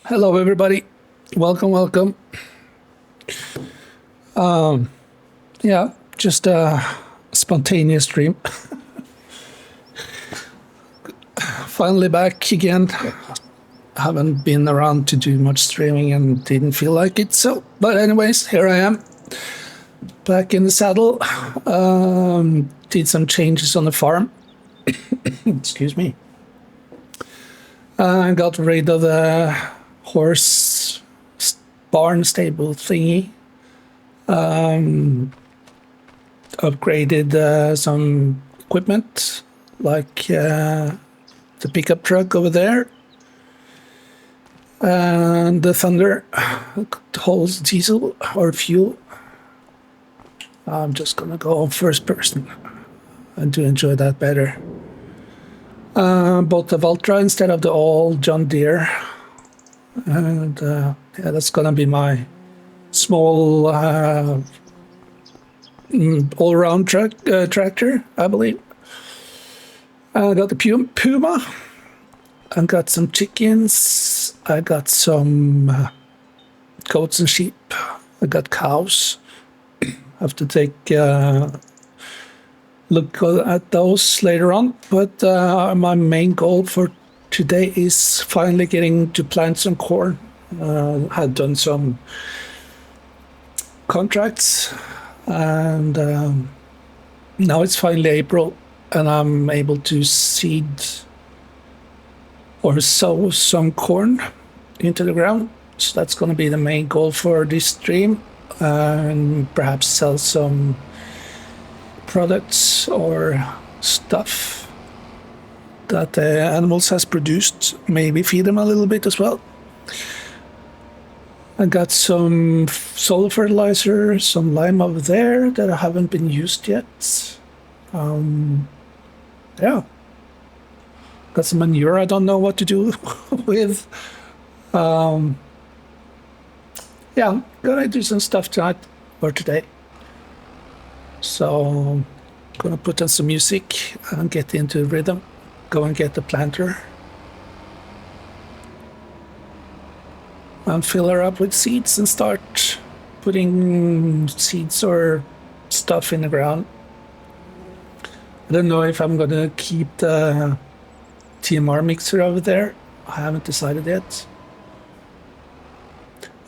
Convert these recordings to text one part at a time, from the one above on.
Hello, everybody. Welcome, welcome. Yeah, just a spontaneous stream. Finally back again. Haven't been around to do much streaming and didn't feel like it. But anyways, here I am, back in the saddle. Did some changes on the farm. Excuse me. Got rid of the horse barn stable thingy. Upgraded some equipment, like the pickup truck over there, and the Thunder holds diesel or fuel. I'm just gonna go first person and to enjoy that better. Bought the Valtra instead of the old John Deere, and yeah, that's gonna be my small all-around tractor, I believe. I got the Puma. I got some chickens. I got some goats and sheep. I got cows. I have to take look at those later on. But my main goal for today is finally getting to plant some corn. Had done some contracts, and now it's finally April, and I'm able to seed or sow some corn into the ground. So that's going to be the main goal for this stream, and perhaps sell some products or stuff that the animals has produced, maybe feed them a little bit as well. I got some soil fertilizer, some lime over there that I haven't been used yet. Yeah. Got some manure I don't know what to do with. Yeah, gonna do some stuff tonight or today. So, gonna put on some music and get into rhythm. Go and get the planter. And fill her up with seeds and start putting seeds or stuff in the ground. I don't know if I'm gonna keep the TMR mixer over there. I haven't decided yet.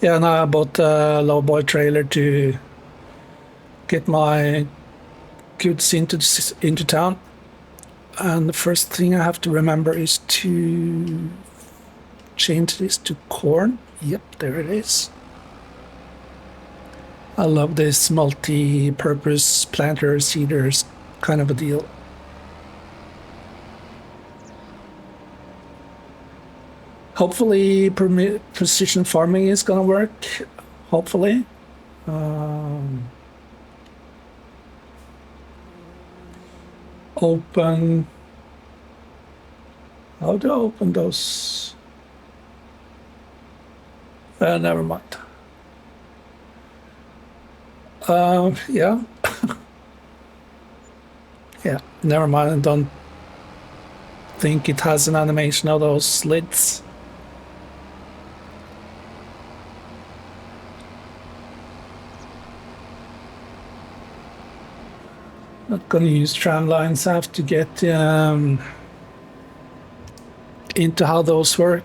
Yeah, and I bought a lowboy trailer to get my goods into town. And the first thing I have to remember is to change this to corn. Yep, there it is. I love this multi-purpose planter seeders kind of a deal. Hopefully precision farming is gonna work. Hopefully. Open. How do I open those? Never mind. Yeah. Yeah, never mind. I don't think it has an animation of those slits. Not gonna use tram lines. I have to get into how those work.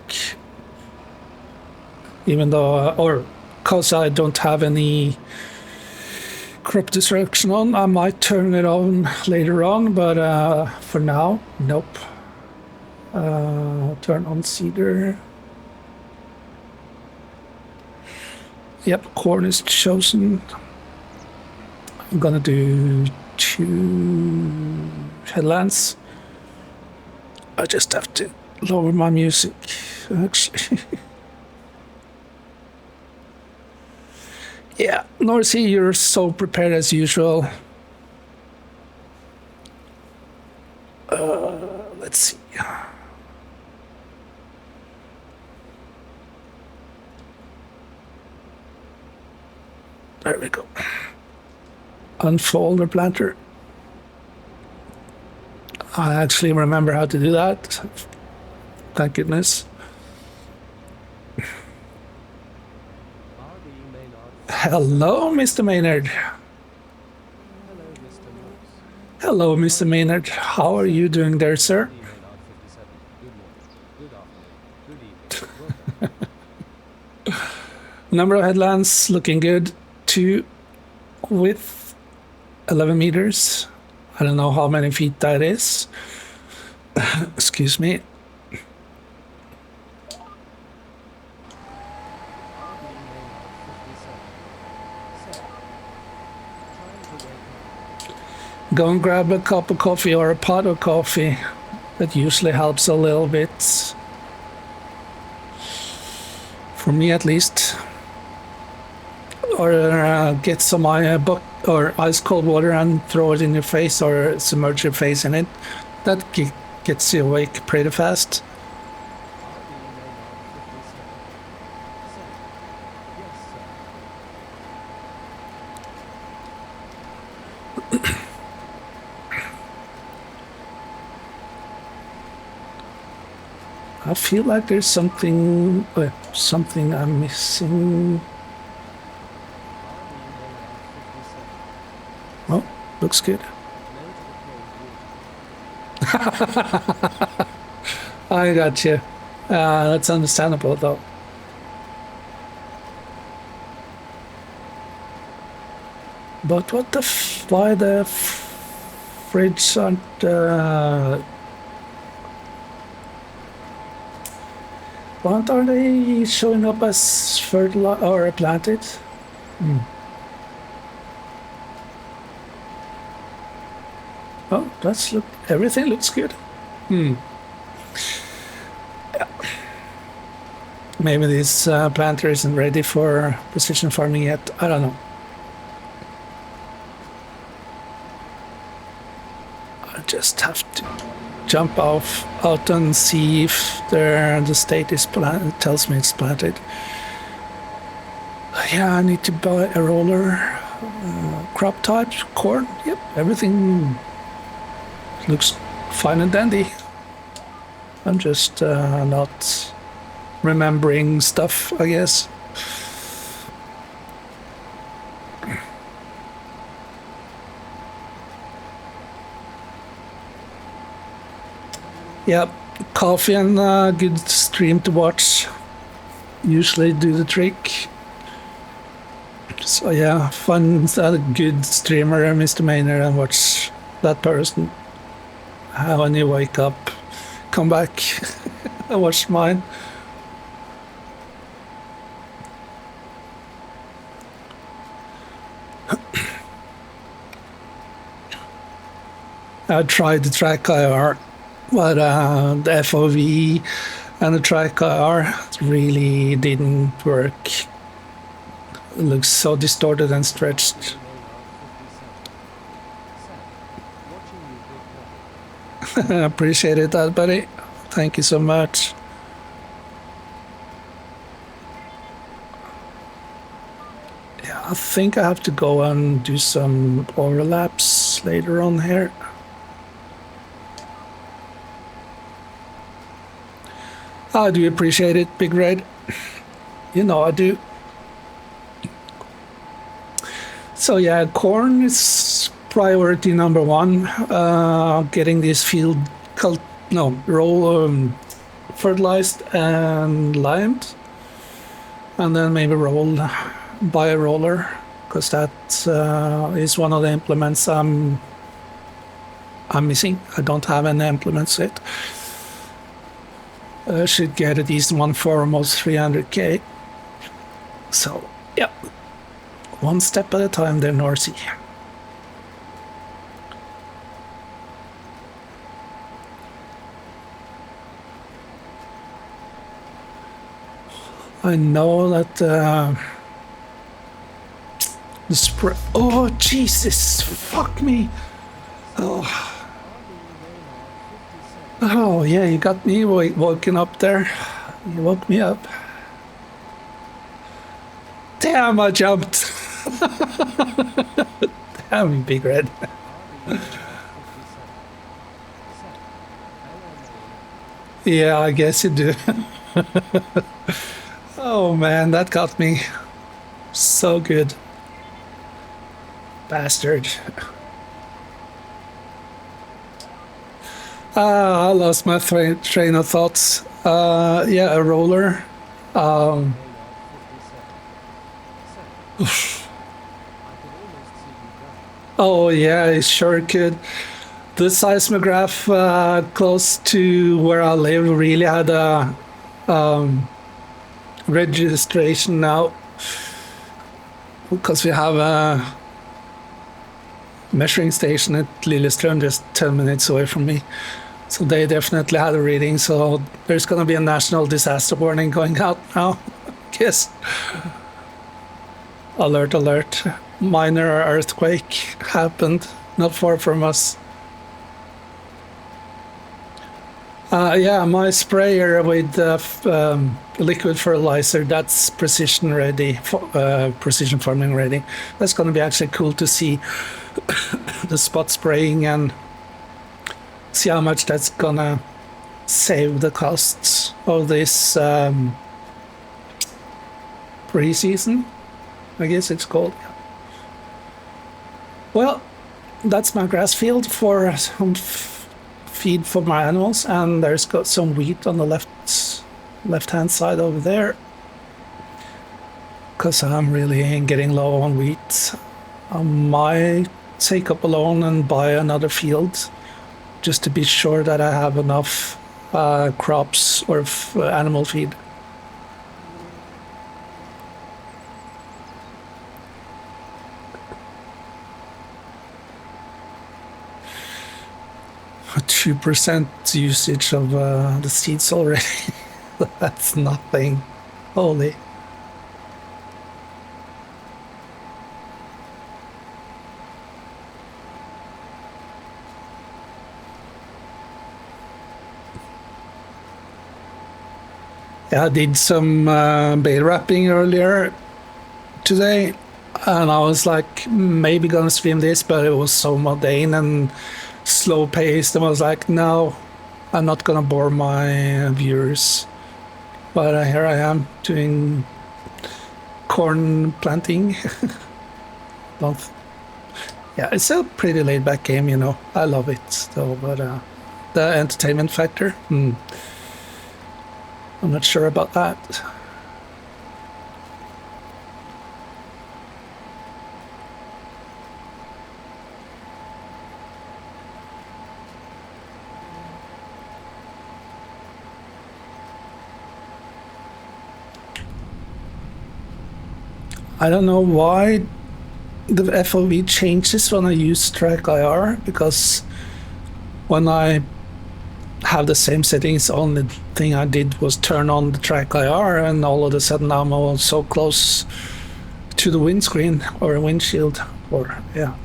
Even though, or because I don't have any crop destruction on, I might turn it on later on, but for now, nope. Turn on seeder. Yep, corn is chosen. I'm gonna do 2 headlands. I just have to lower my music, actually. Yeah, Norsey, you're so prepared as usual. Let's see. There we go. Unfold the planter. I actually remember how to do that. Thank goodness. Hello, Mr. Maynard. Hello, Mr. Maynard. How are you doing there, sir? Number of headlands looking good. 2 width 11 meters. I don't know how many feet that is. Excuse me. Go and grab a cup of coffee or a pot of coffee. That usually helps a little bit. For me at least. Or get some ice cold water and throw it in your face or submerge your face in it. That gets you awake pretty fast. I feel like there's something I'm missing. Oh, looks good. I got you. That's understandable though. But why the fridge aren't What are they showing up as fertilized or planted? Oh, everything looks good. Yeah. Maybe this planter isn't ready for precision farming yet. I don't know. I just have to jump out and see if the state is tells me it's planted. Yeah, I need to buy a roller, crop type, corn. Yep, everything looks fine and dandy. I'm just not remembering stuff, I guess. Yep, coffee and a good stream to watch usually do the trick. So yeah, find a good streamer, Mr. Maynard, and watch that person. When you wake up, come back and watch mine. I tried the track IR, but the FOV and the track IR really didn't work. It looks so distorted and stretched. I appreciate it, buddy. Thank you so much. Yeah, I think I have to go and do some overlaps later on here. I do appreciate it, Big Red. You know I do. So yeah, corn is priority number one. Getting this field fertilized and limed, and then maybe buy a roller, because that is one of the implements I'm missing. I don't have any implements yet. Should get a decent one for almost 300k. So yeah, one step at a time there, Norsey. I know that the spray. Oh Jesus! Fuck me! Oh yeah, you got me woken up there. You woke me up. Damn, I jumped. Damn, Big Red. Yeah, I guess you do. Oh man, that got me. So good. Bastard. I lost my train of thoughts. Yeah, a roller. Um, oh, yeah, it sure could. The seismograph close to where I live really had a registration now because we have a measuring station at Lillestrøm just 10 minutes away from me. So they definitely had a reading. So there's going to be a national disaster warning going out now. Yes. Alert, alert. Minor earthquake happened not far from us. Yeah, my sprayer with liquid fertilizer, that's precision ready, precision farming ready. That's going to be actually cool to see the spot spraying and see how much that's going to save the costs of this pre-season, I guess it's called. Well, that's my grass field for some feed for my animals, and there's got some wheat on the left-hand side over there because I'm really getting low on wheat. I might take up a loan and buy another field just to be sure that I have enough crops or animal feed. A 2% usage of the seeds already. That's nothing. Holy. Yeah, I did some bale wrapping earlier today, and I was like, maybe gonna stream this, but it was so mundane and slow paced, and I was like, no, I'm not gonna bore my viewers. But here I am doing corn planting. Don't. Yeah, it's a pretty laid back game, you know. I love it though, but the entertainment factor, I'm not sure about that. I don't know why the FOV changes when I use track IR, because when I have the same settings, the only thing I did was turn on the track IR, and all of a sudden I'm all so close to the windscreen or windshield, or yeah.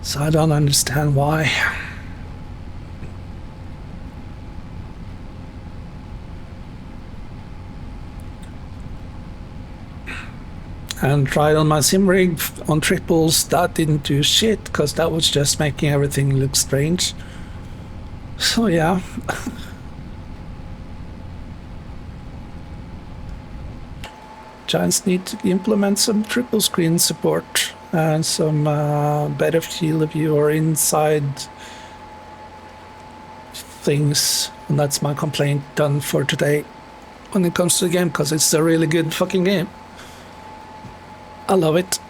So I don't understand why. And tried on my sim rig on triples, that didn't do shit because that was just making everything look strange. So yeah. Giants need to implement some triple screen support and some better field of view or inside things. And that's my complaint done for today when it comes to the game, because it's a really good fucking game. I love it.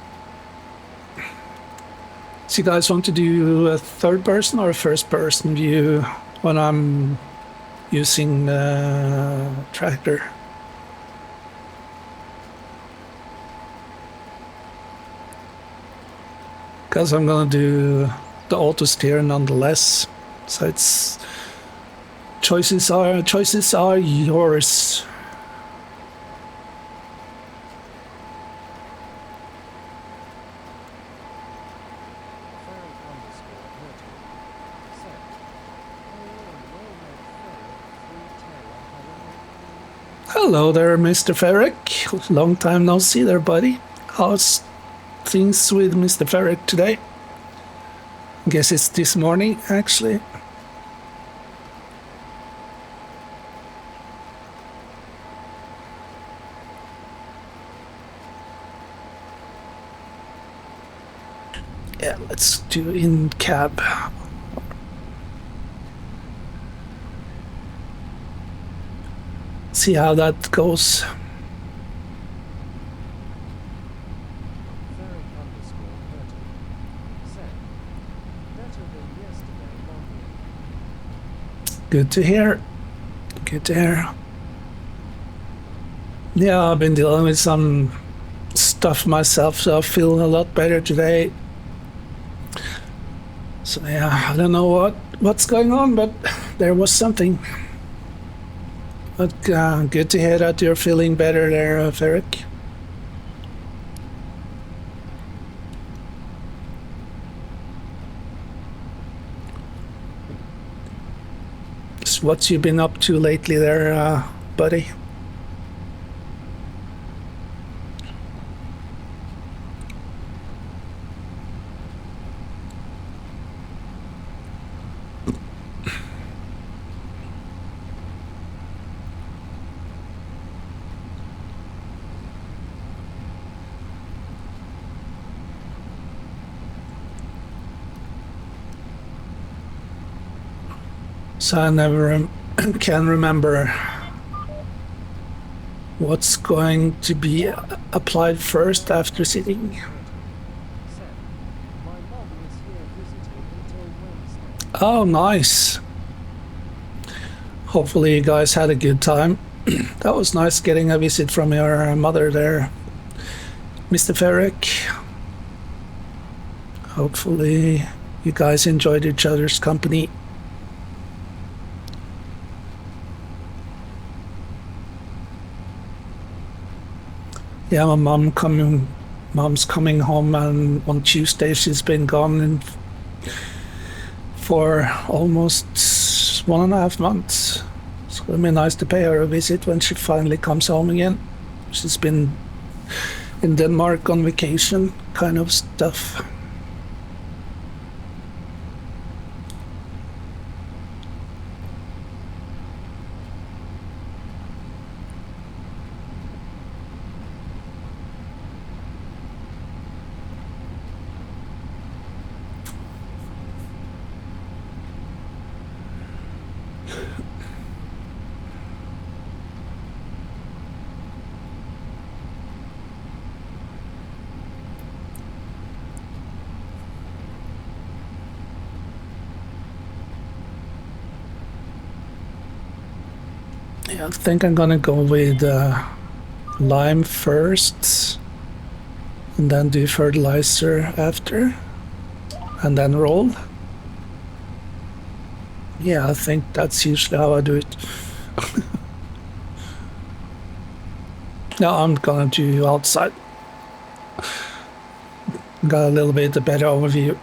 So you guys want to do a third person or a first person view when I'm using the tractor? Because I'm gonna do the auto steer nonetheless. So it's choices are yours. Hello there, Mr. Ferrick. Long time no see there, buddy. How's things with Mr. Ferrick today? Guess it's this morning, actually. Yeah, let's do in cab. See how that goes. Ferric underscore Curtin. Said, better than yesterday, London. Good to hear. Good to hear. Yeah, I've been dealing with some stuff myself, so I feel a lot better today. So yeah, I don't know what's going on, but there was something. But good to hear that you're feeling better there, Ferric. So what you been up to lately there, buddy? So I never can remember what's going to be applied first after sitting. Said, my mom is here visiting until Wednesday. Oh, nice. Hopefully you guys had a good time. That was nice getting a visit from your mother there, Mr. Ferric. Hopefully you guys enjoyed each other's company. Yeah, my mom's coming home, and on Tuesday she's been gone for almost 1.5 months. It's gonna be nice to pay her a visit when she finally comes home again. She's been in Denmark on vacation, kind of stuff. Yeah, I think I'm gonna go with lime first, and then do fertilizer after, and then roll. Yeah, I think that's usually how I do it. Now I'm gonna do outside. Got a little bit better overview.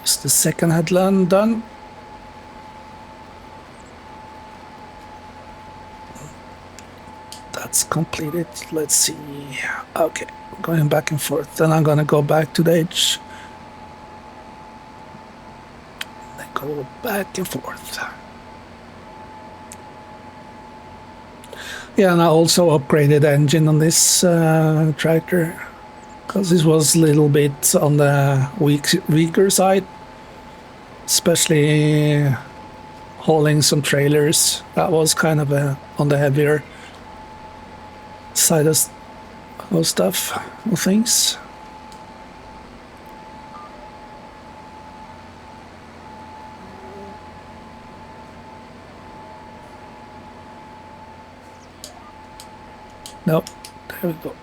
Is the second headland done? That's completed. Let's see. Okay, going back and forth. Then I'm gonna go back to the edge. Then go back and forth. Yeah, and I also upgraded the engine on this tractor, because this was a little bit on the weaker side, especially hauling some trailers. That was kind of on the heavier side of stuff, of things. Nope, there we go.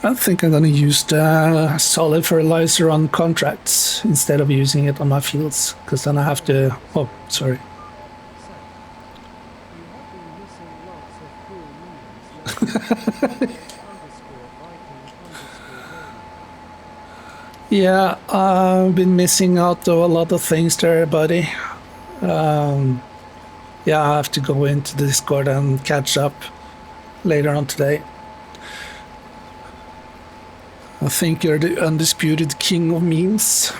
I think I'm gonna use the solid fertilizer on contracts instead of using it on my fields, because then I have to. Oh, sorry. Sam, you have been missing lots of cool memes lately. underscore Viking underscore Roma. Yeah, I've been missing out on a lot of things there, buddy. Yeah, I have to go into the Discord and catch up later on today. I think you're the undisputed king of memes.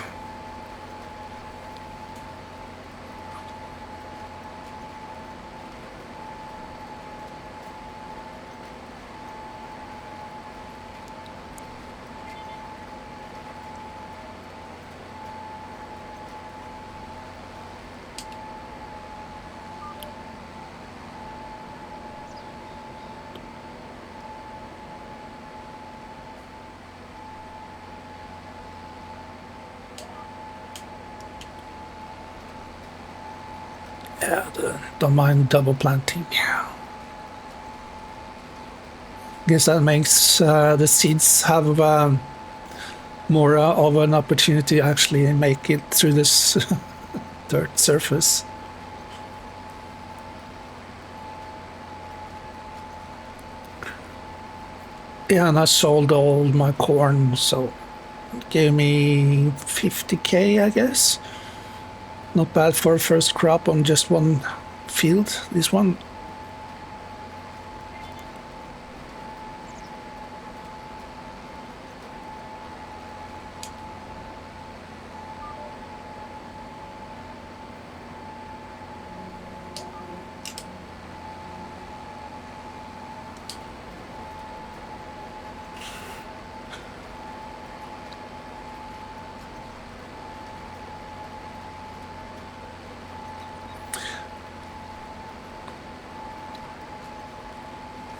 Yeah, don't mind double planting. Guess that makes the seeds have more of an opportunity to actually make it through this dirt surface. Yeah, and I sold all my corn, so it gave me 50k, I guess. Not bad for a first crop on just one field, this one.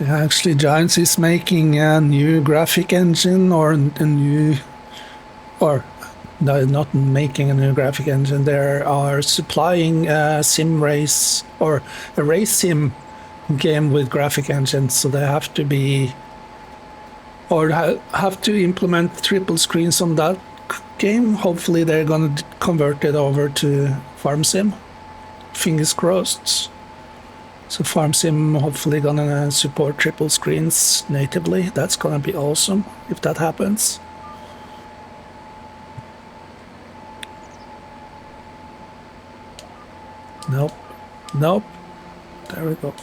Yeah, actually, Giants is making a new graphic engine or a new, or they're not making a new graphic engine. They are supplying a sim race or a race sim game with graphic engines, so they have to be, or have to implement triple screens on that game. Hopefully, they're gonna convert it over to farm sim. Fingers crossed. So Farm Sim hopefully gonna support triple screens natively. That's gonna be awesome if that happens. Nope. Nope. There we go.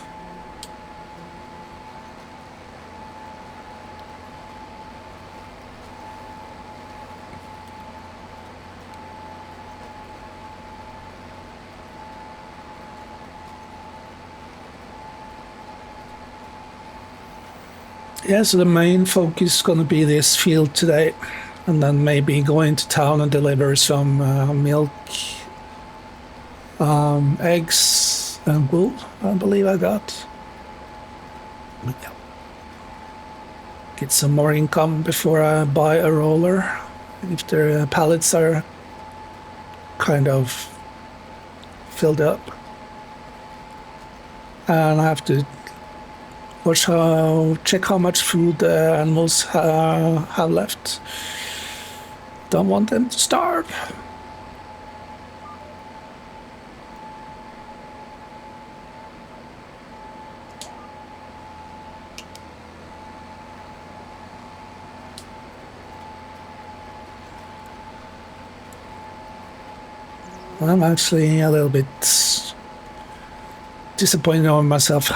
Yeah, so the main focus is going to be this field today, and then maybe go into town and deliver some milk, eggs, and wool, I believe I got. Yeah. Get some more income before I buy a roller, if their pallets are kind of filled up. And I have to check how much food the animals have left. Don't want them to starve. I'm actually a little bit disappointed on myself.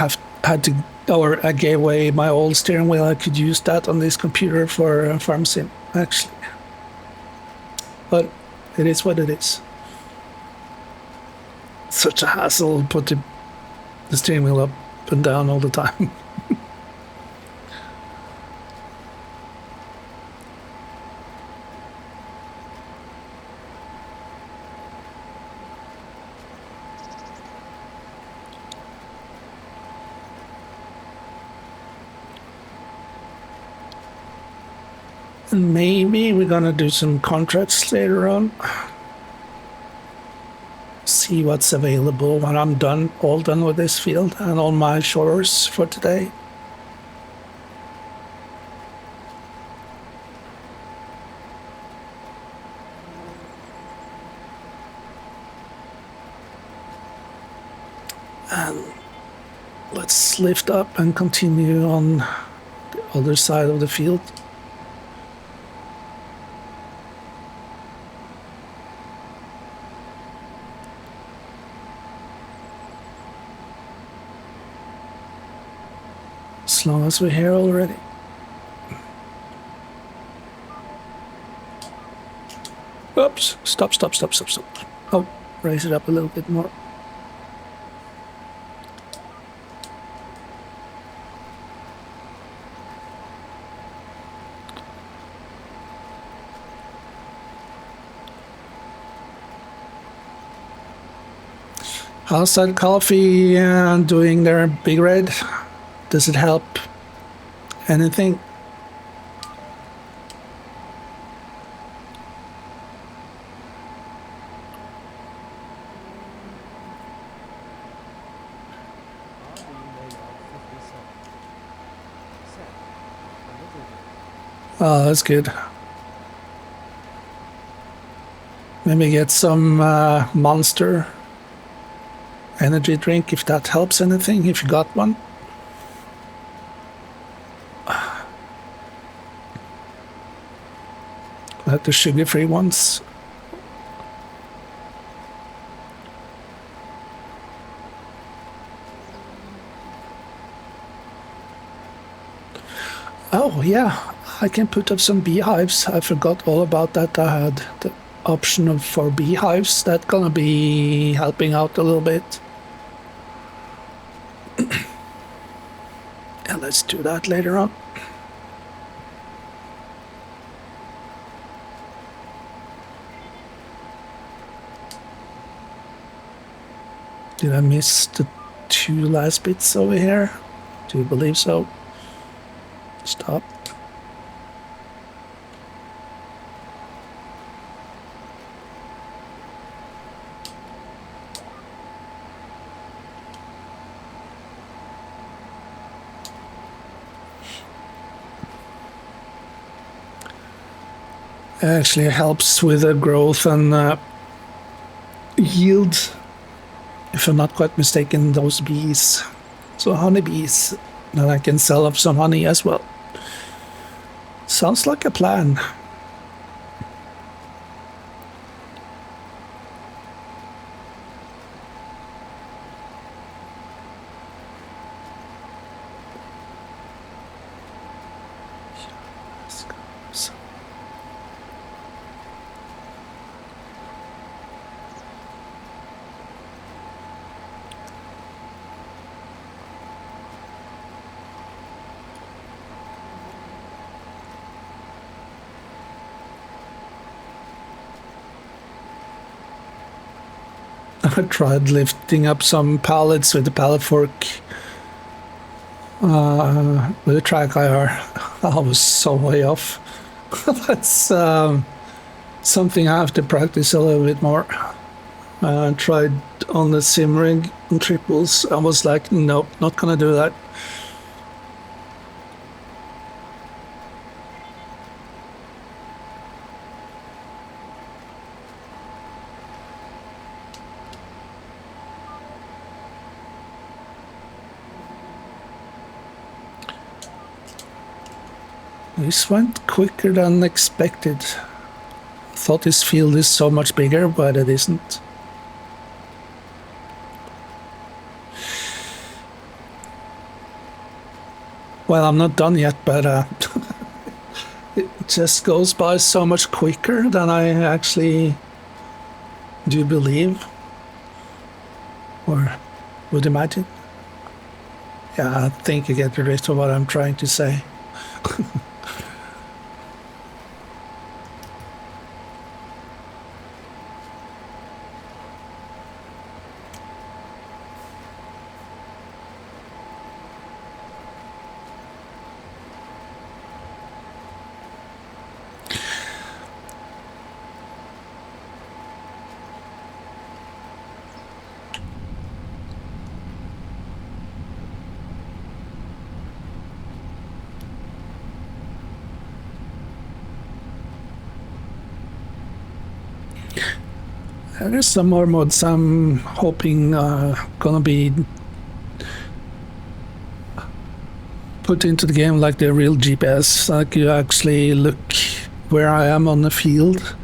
Had to, or I gave away my old steering wheel. I could use that on this computer for farm sim, actually. But it is what it is. Such a hassle to put the steering wheel up and down all the time. And maybe we're gonna do some contracts later on. See what's available when I'm all done with this field and all my chores for today. Let's lift up and continue on the other side of the field. As long as we're here already. Oops, stop. Oh, raise it up a little bit more. How's that coffee doing there, Big Red? Does it help anything? Hardly made out 50 cents. Set. A little bit. Oh, that's good. Maybe get some Monster energy drink if that helps anything, if you got one. Like the sugar-free ones. Oh yeah, I can put up some beehives. I forgot all about that. I had the option for beehives. That's gonna be helping out a little bit. And let's do that later on. Did I miss the 2 last bits over here? Do you believe so? Stop. Actually helps with the growth and yield, if I'm not quite mistaken, those bees. So honeybees, then I can sell off some honey as well. Sounds like a plan. I tried lifting up some pallets with the pallet fork with a track IR. I was so way off. That's something I have to practice a little bit more. I tried on the sim rig and triples. I was like, nope, not gonna do that. This went quicker than expected. Thought this field is so much bigger, but it isn't. Well, I'm not done yet, but it just goes by so much quicker than I actually do believe or would imagine. Yeah, I think you get the rest of what I'm trying to say. There's some more mods I'm hoping gonna be put into the game like the real GPS. Like you actually look where I am on the field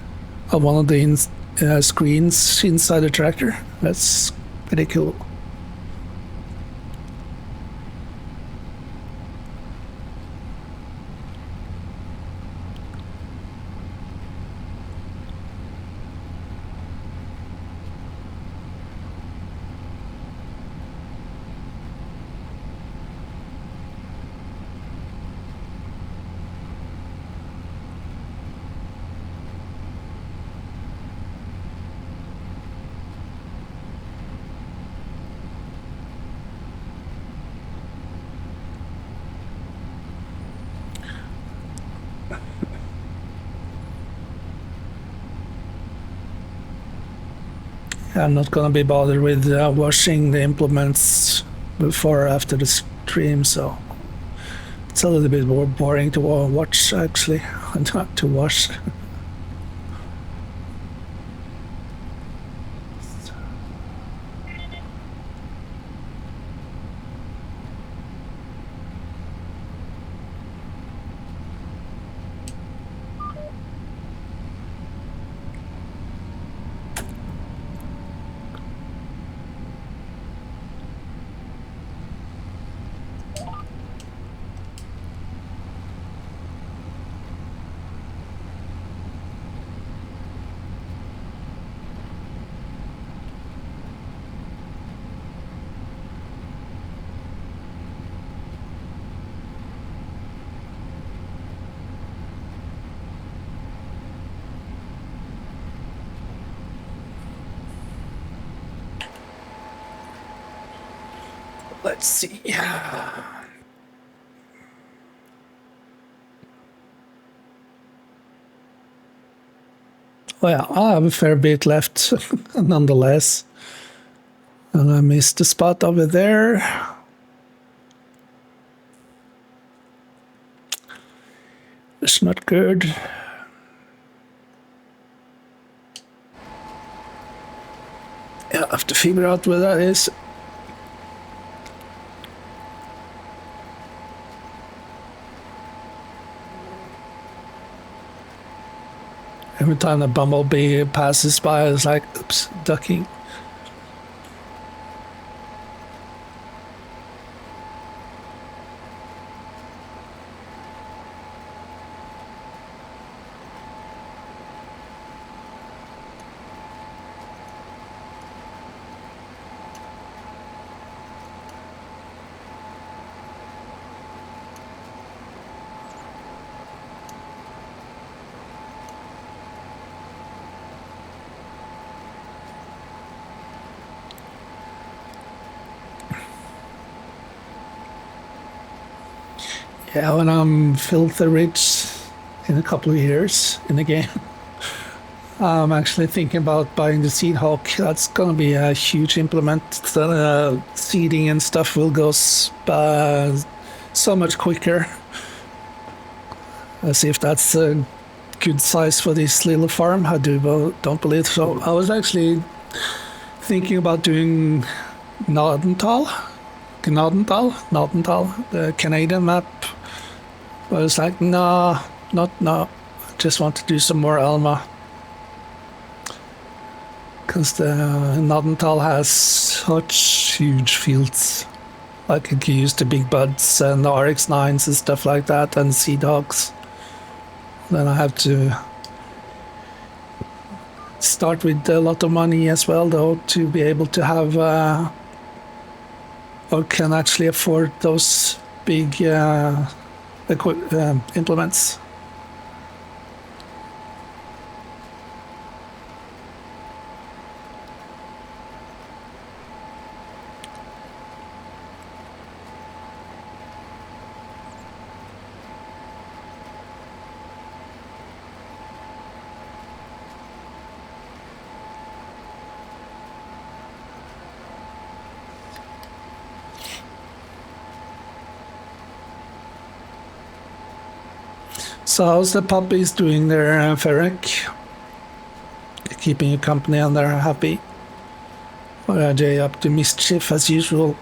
of one of the screens inside the tractor. That's pretty cool. I'm not gonna be bothered with washing the implements before or after the stream, so it's a little bit more boring to watch actually, not to wash. Let's see. Well, I have a fair bit left nonetheless. And I missed the spot over there. It's not good. Yeah, I have to figure out where that is. Every time the bumblebee passes by, it's like, oops, ducking. Yeah, when I'm filthy rich in a couple of years in the game, I'm actually thinking about buying the Seed Hawk. That's gonna be a huge implement. Seeding and stuff will go so much quicker. Let's see if that's a good size for this little farm. I don't believe so. I was actually thinking about doing Gnadental, the Canadian map. But I was like, no, not now. I just want to do some more Alma. Because the Gnadental has such huge fields. Like it can use the big buds and the RX-9s and stuff like that, and Sea Dogs. Then I have to start with a lot of money as well, though, to be able to have or can actually afford those big implements. So how's the puppies doing there, Ferric? Keeping you company and they're happy? Or are they up to mischief as usual?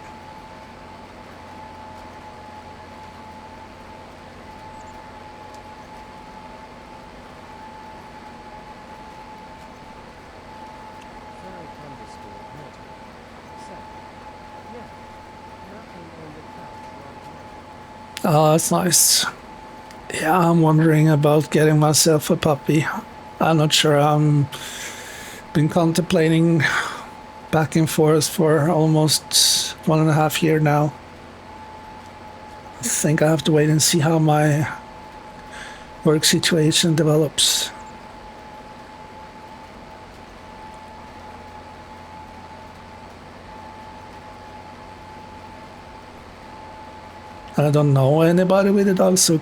Oh, that's nice. Yeah, I'm wondering about getting myself a puppy. I'm not sure. I'm been contemplating back and forth for almost 1.5 years now. I think I have to wait and see how my work situation develops. And I don't know anybody with a dog, so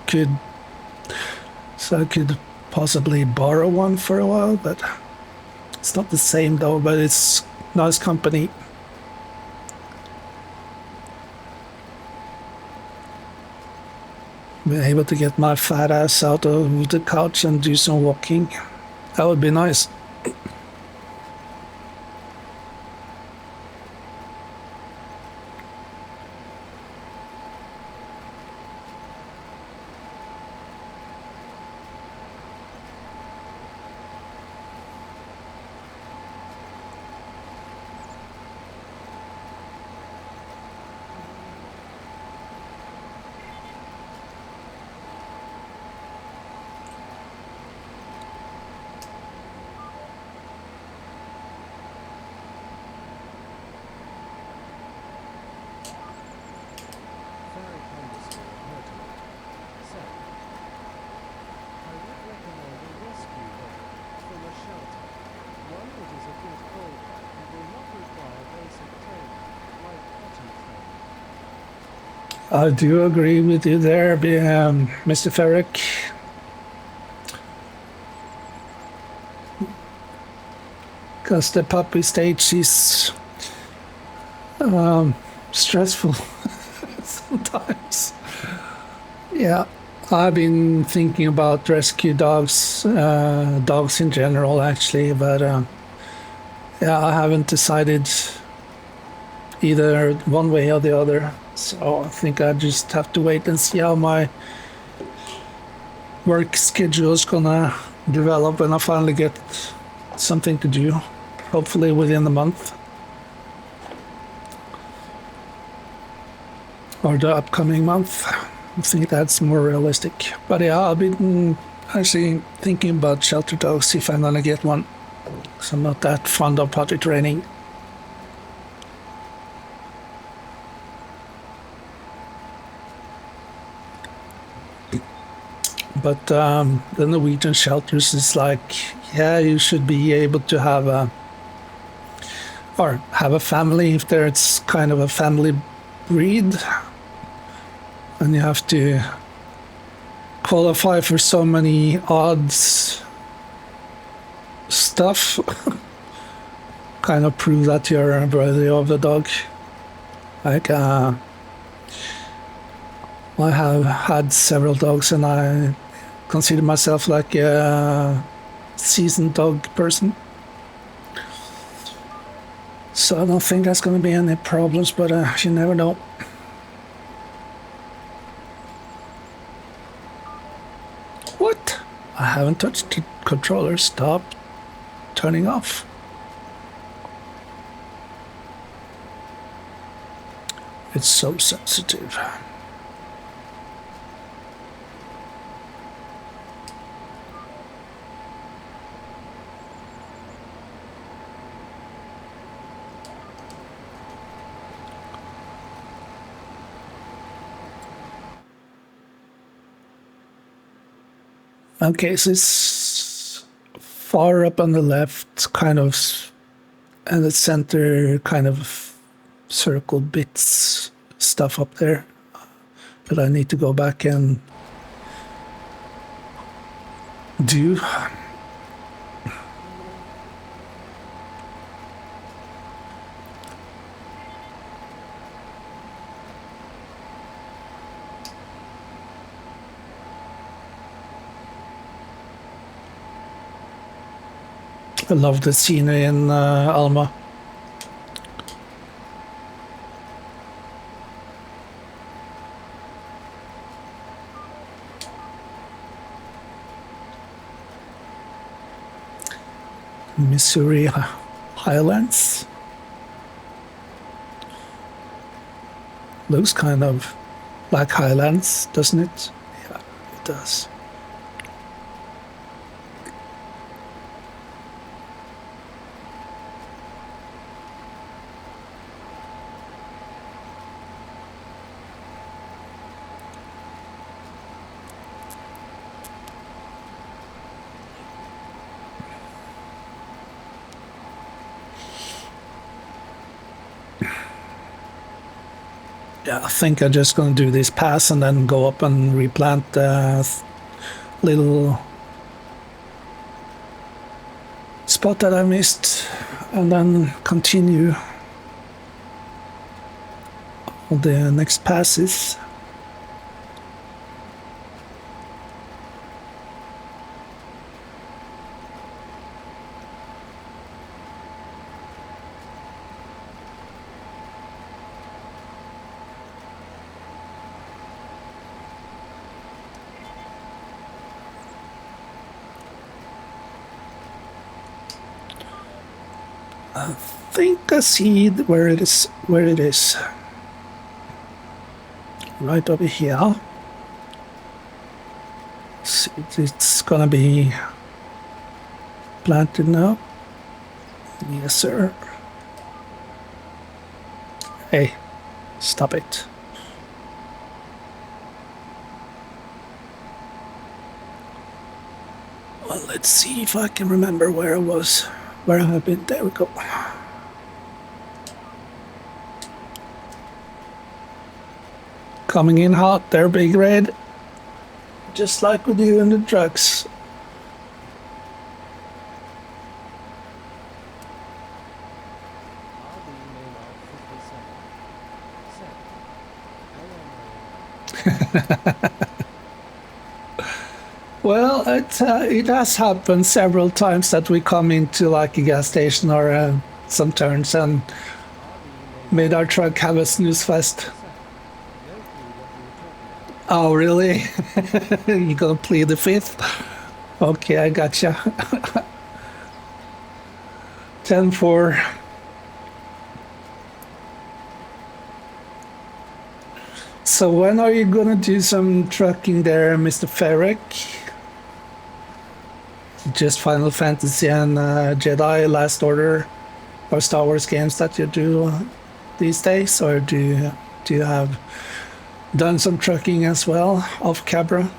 I could possibly borrow one for a while, but it's not the same though, but it's nice company. Being able to get my fat ass out of the couch and do some walking. That would be nice. Ferric underscore Hertog said, I would recommend a rescue dog from a shelter. One that is a good holder and will not require basic training, like potty training. I do agree with you there, Mr. Ferrick. Because the puppy stage is stressful sometimes. Yeah, I've been thinking about rescue dogs, dogs in general, actually, but yeah, I haven't decided either one way or the other. So I think I just have to wait and see how my work schedule is gonna develop when I finally get something to do. Hopefully within the month or the upcoming month. I think that's more realistic. But yeah, I've been actually thinking about shelter dogs if I'm gonna get one. So I'm not that fond of potty training. But the Norwegian shelters is like, yeah, you should be able to have a family if there's kind of a family breed, and you have to qualify for so many odds stuff. Kind of prove that you're worthy of the dog. Like I have had several dogs, and I consider myself like a seasoned dog person. So I don't think that's going to be any problems, but you never know. What? I haven't touched the controller. Stop turning off. It's so sensitive. Okay, so it's far up on the left, kind of, and the center, kind of circle bits stuff up there. But I need to go back and do. I love the scenery in Alma. Missouri Highlands. Looks kind of like Highlands, doesn't it? Yeah, it does. Yeah, I think I'm just gonna do this pass and then go up and replant the little spot that I missed, and then continue on the next passes. I think I see where it is. Where it is. Right over here. See, it's gonna be planted now. Yes, sir. Hey, stop it. Well, let's see if I can remember where I was. Where have I been? There we go. Coming in hot there, Big Red. Just like we do in the trucks. RB Maynard 57. Set. Well, it has happened several times that we come into like a gas station or some turns and made our truck have a snooze fest. Oh, really? You gonna plead the fifth? Okay, I gotcha. 10-4. So when are you gonna do some trucking there, Mr. Ferrick? Just Final Fantasy and Jedi Last Order or Star Wars games that you do these days, or do you have done some trucking as well off Cabra?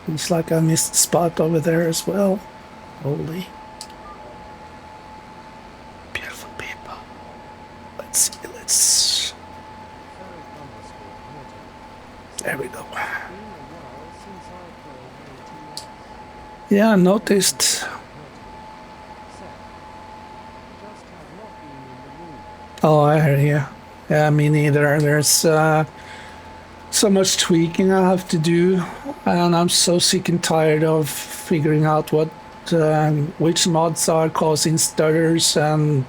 Looks like I missed a spot over there as well. Holy. Beautiful people. Let's see, there we go. Yeah, I noticed. Oh, I hear you. Yeah, me neither. There's so much tweaking I have to do, and I'm so sick and tired of figuring out which mods are causing stutters and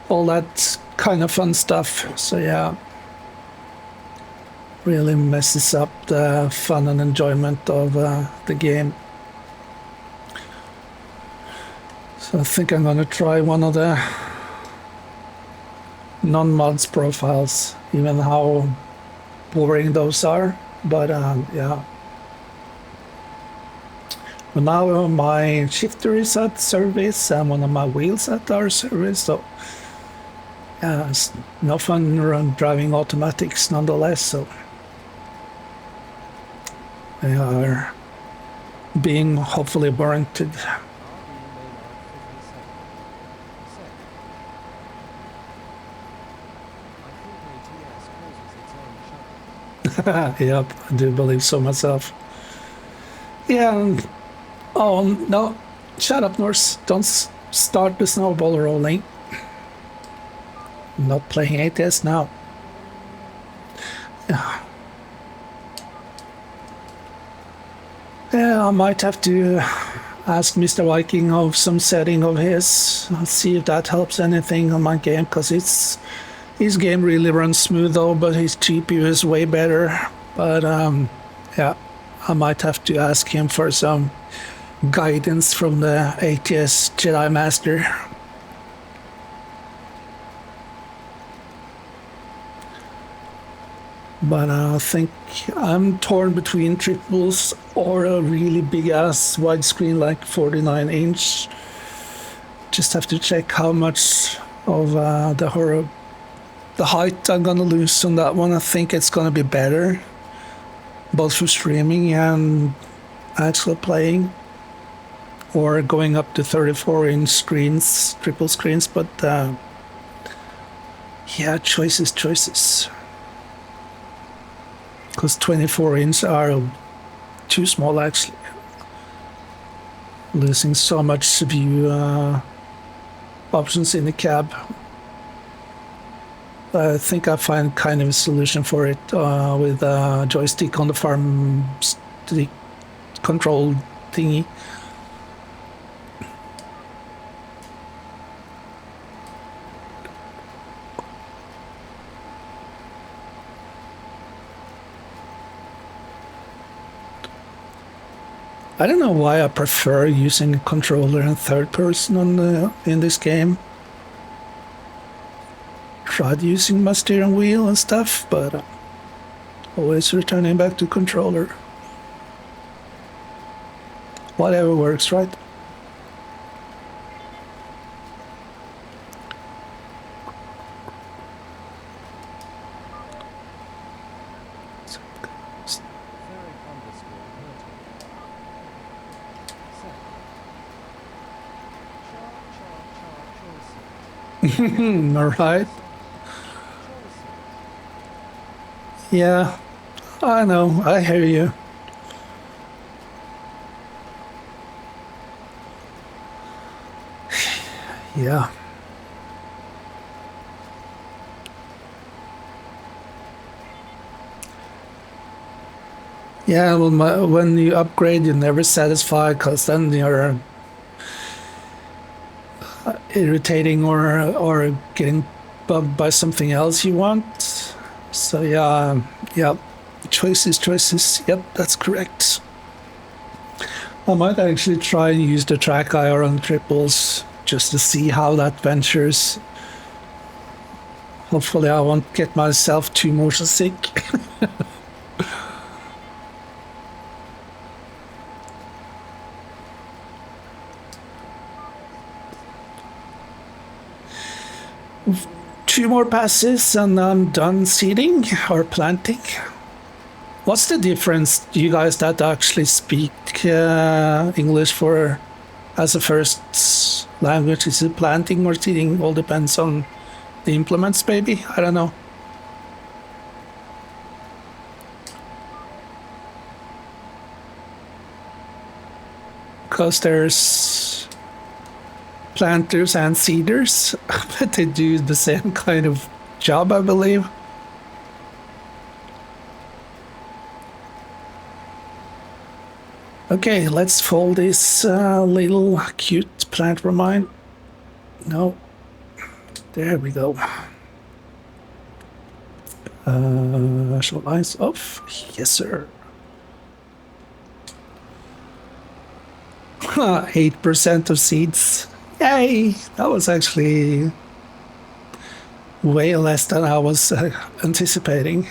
all that kind of fun stuff. So yeah, really messes up the fun and enjoyment of the game. So I think I'm gonna try one of the non-mods profiles, even how boring those are. But yeah. But now my shifter is at service and one of my wheels at our service, so yeah, it's no fun driving automatics nonetheless. So they are being hopefully warranted. Yep, I do believe so myself. Yeah. Oh no! Shut up, Norse! Don't start the snowball rolling. I'm not playing ATS now. Yeah. Yeah, I might have to ask Mr. Viking of some setting of his. I'll see if that helps anything on my game, because his game really runs smooth though, but his GPU is way better. But yeah, I might have to ask him for some guidance from the ATS Jedi Master. But I think I'm torn between triples or a really big ass widescreen like 49 inch. Just have to check how much of the height I'm gonna lose on that one. I think it's gonna be better, both for streaming and actual playing, or going up to 34-inch screens, triple screens. But yeah, choices. Because 24-inch are too small, actually. Losing so much view options in the cab. I think I find kind of a solution for it with a joystick on the farm stick control thingy. I don't know why I prefer using a controller in third person in this game. Tried using my steering wheel and stuff, but always returning back to controller. Whatever works, right? Ferric underscore hurting. Set. Choices. All right. Choices. Yeah, I know. I hear you. Yeah. Yeah, well, when you upgrade, you're never satisfied because then you're irritating or getting bugged by something else you want. So yeah, choices. Yep, that's correct. I might actually try and use the track IR on triples just to see how that ventures. Hopefully, I won't get myself too motion sick. Two more passes and I'm done seeding or planting. What's the difference, you guys that actually speak English for as a first language? Is it planting or seeding? All depends on the implements, maybe? I don't know. Because there's planters and seeders, but they do the same kind of job, I believe. Okay, let's fold this little cute plant remind. No, there we go. Show lines off. Yes, sir. 8% of seeds. Yay! That was actually way less than I was anticipating.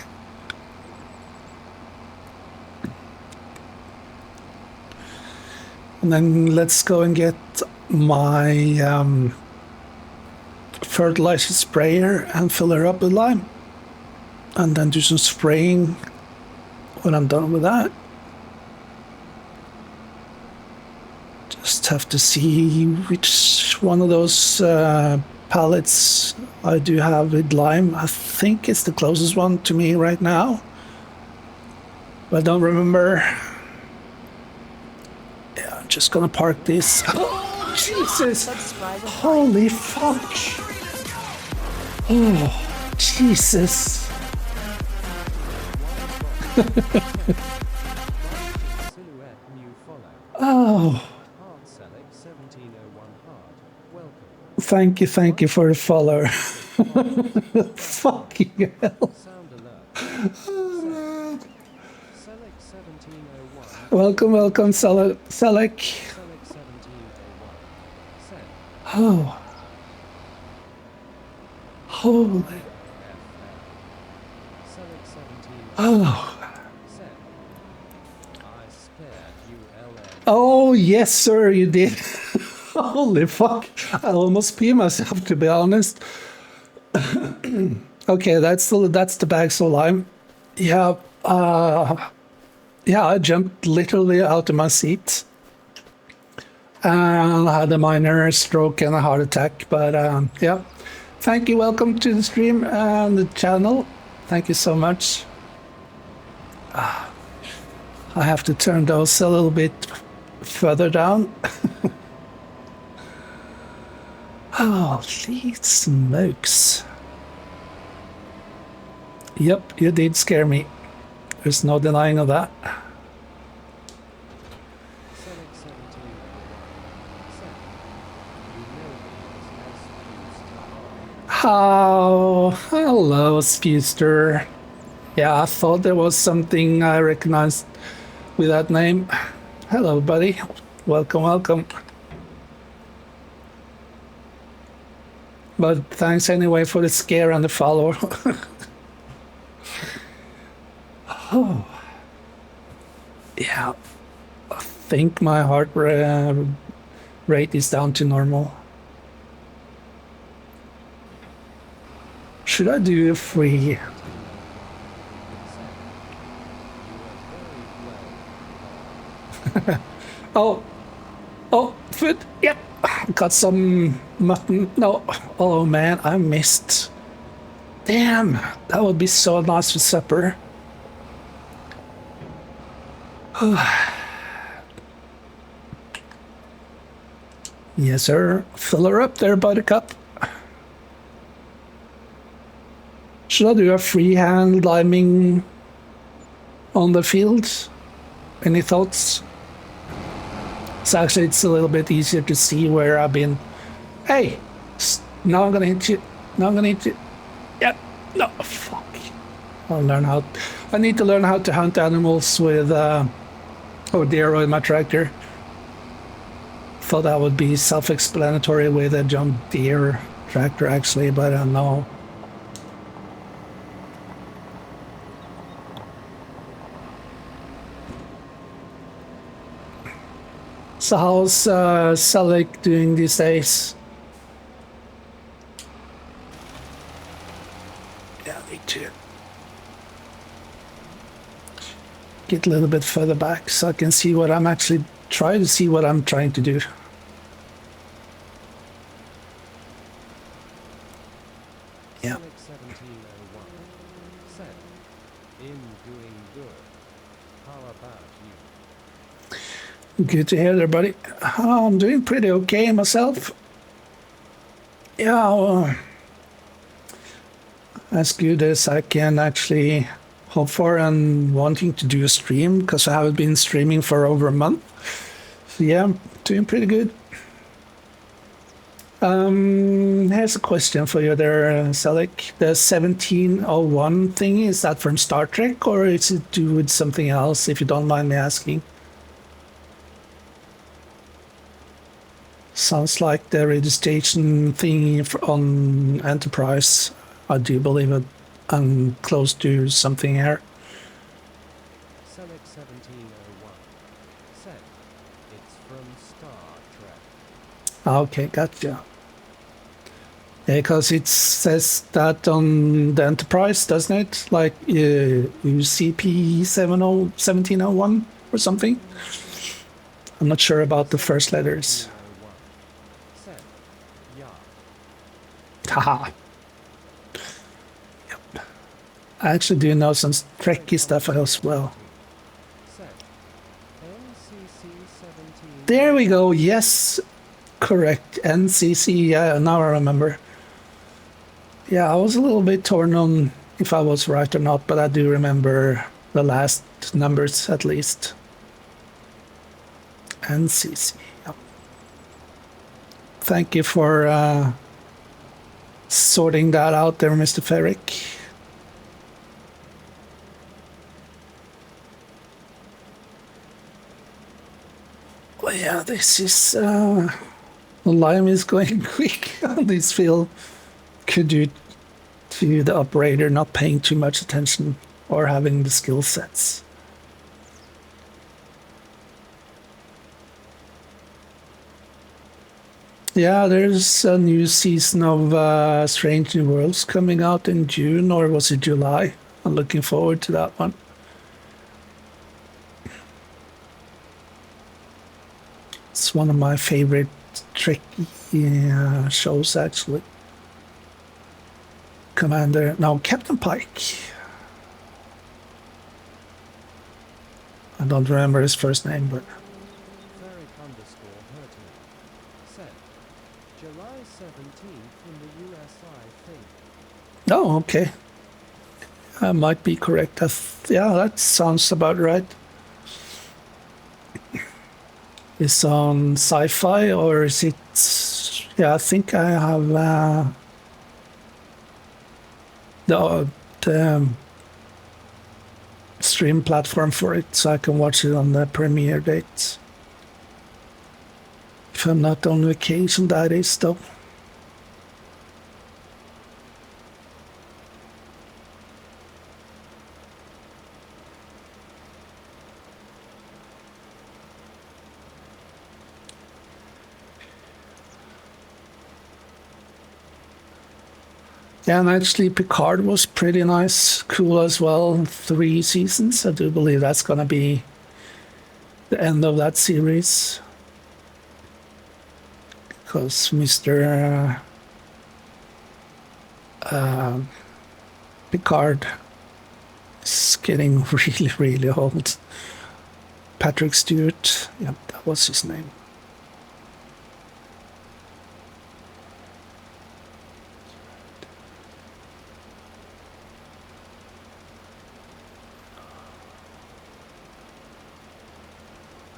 And then let's go and get my fertilizer sprayer and fill her up with lime. And then do some spraying when I'm done with that. Just have to see which one of those pallets I do have with lime. I think it's the closest one to me right now, but I don't remember. Yeah, I'm just gonna park this. Oh, Jesus! Holy fuck! Oh, Jesus! Silhouette new follow. Oh, Hard select 1701 hard. Welcome. thank you for the follow. Fucking hell. Sound alert. Select 1701 Welcome, welcome, Selec. Select 1701. Send. Oh, holy. FL. Select 1701. Oh. Send. I spared you LN. Oh, yes, sir, you did. Holy fuck. I almost pee myself, to be honest. Okay, that's the bags of lime. Yeah, yeah, I jumped literally out of my seat and had a minor stroke and a heart attack. But yeah, thank you. Welcome to the stream and the channel. Thank you so much. I have to turn those a little bit further down. Holy smokes. Yep, you did scare me. There's no denying of that. Select 1701. Send. You know me as How? Hello, Spewster. Yeah, I thought there was something I recognized with that name. Hello, buddy. Welcome, welcome. But thanks anyway for the scare and the follow. Oh. Yeah. I think my heart rate is down to normal. Should I do a free? Oh, oh, food. Yep, got some mutton. No, oh man, I missed. Damn, that would be so nice for supper. Yes, sir. Fill her up there, buttercup. Should I do a freehand liming on the field? Any thoughts? So actually, it's a little bit easier to see where I've been. Hey, now I'm gonna hit you. Now I'm gonna hit you. Yep. No, fuck. I'll learn how. I need to learn how to hunt animals with deer with my tractor. Thought that would be self-explanatory with a John Deere tractor, actually, but I don't know. So how's Selec doing these days? Yeah, me too. Get a little bit further back so I can see what I'm actually trying to do. Yeah. Select 1701. Send. In doing good. How about you? Good to hear there, buddy. I'm doing pretty okay myself. Yeah, as good as I can actually hope for and wanting to do a stream because I haven't been streaming for over a month. So yeah, I'm doing pretty good. Here's a question for you there, Selec. The 1701 thing, is that from Star Trek or is it to do with something else, if you don't mind me asking? Sounds like the registration thing on Enterprise. I do believe it. I'm close to something here. Select 1701. Send. It's from Star Trek. Okay, gotcha. Yeah, because it says that on the Enterprise, doesn't it? Like UCP 1701 or something. I'm not sure about the first letters. 1701. Send. Yeah. Haha. Yep. I actually do know some Trekkie stuff as well. Send. NCC 17. There we go. Yes, correct. NCC. Yeah, now I remember. Yeah, I was a little bit torn on if I was right or not, but I do remember the last numbers at least. NCC. Yep. Thank you for sorting that out there, Mr. Ferrick. Yeah, this is the lime is going quick on this field. Could due to the operator not paying too much attention or having the skill sets. Yeah, there's a new season of Strange New Worlds coming out in June, or was it July? I'm looking forward to that one. It's one of my favorite tricky shows, actually. Commander, no, Captain Pike. I don't remember his first name, but Ferric_Hurtman said, July 17th in the USI thing. oh, okay. I might be correct. Yeah, that sounds about right. It's on sci-fi, or is it? Yeah, I think I have the stream platform for it, so I can watch it on the premiere date. If I'm not on vacation, that is, though. Yeah, and actually Picard was pretty nice, cool as well. 3 seasons. I do believe that's gonna be the end of that series. Because Mr. Picard is getting really, really old. Patrick Stewart, yeah, that was his name.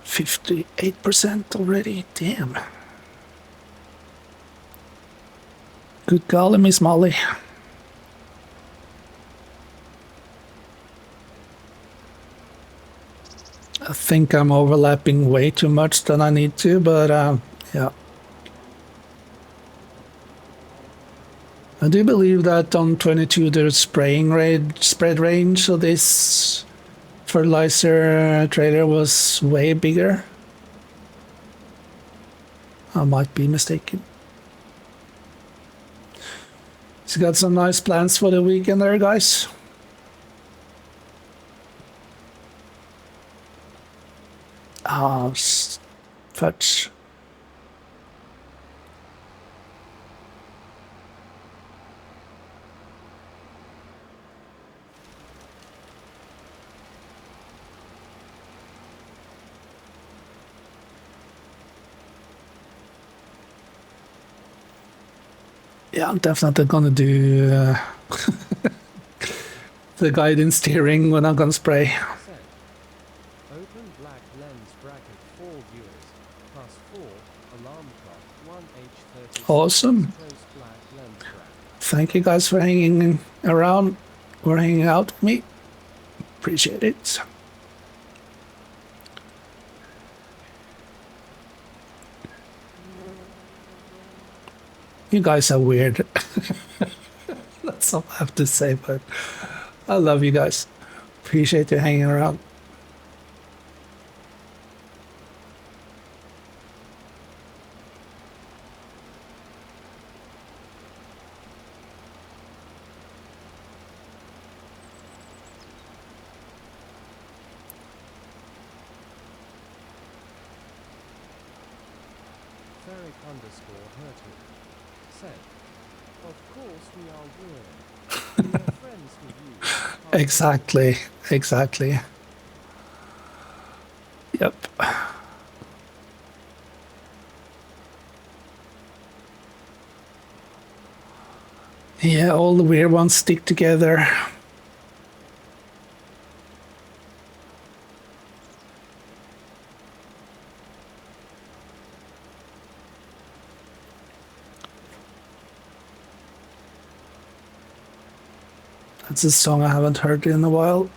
%58 already, damn. Good golly, Miss Molly. I think I'm overlapping way too much than I need to, but yeah. I do believe that on 22 there's spread range, so this fertilizer trailer was way bigger. I might be mistaken. So got some nice plans for the weekend there, guys. Ah, fudge. Yeah, I'm definitely gonna do the guidance steering when I'm gonna spray. Said, open black lens bracket 4 viewers, plus 4, alarm clock 1H36. Awesome. Close black lens bracket. Thank you guys for hanging around or hanging out with me. Appreciate it. You guys are weird. That's all I have to say, but I love you guys. Appreciate you hanging around. Ferric_Hurtman said, of course we are weird. We are friends with you. Exactly. Exactly. Yep. Yeah, all the weird ones stick together. That's a song I haven't heard in a while.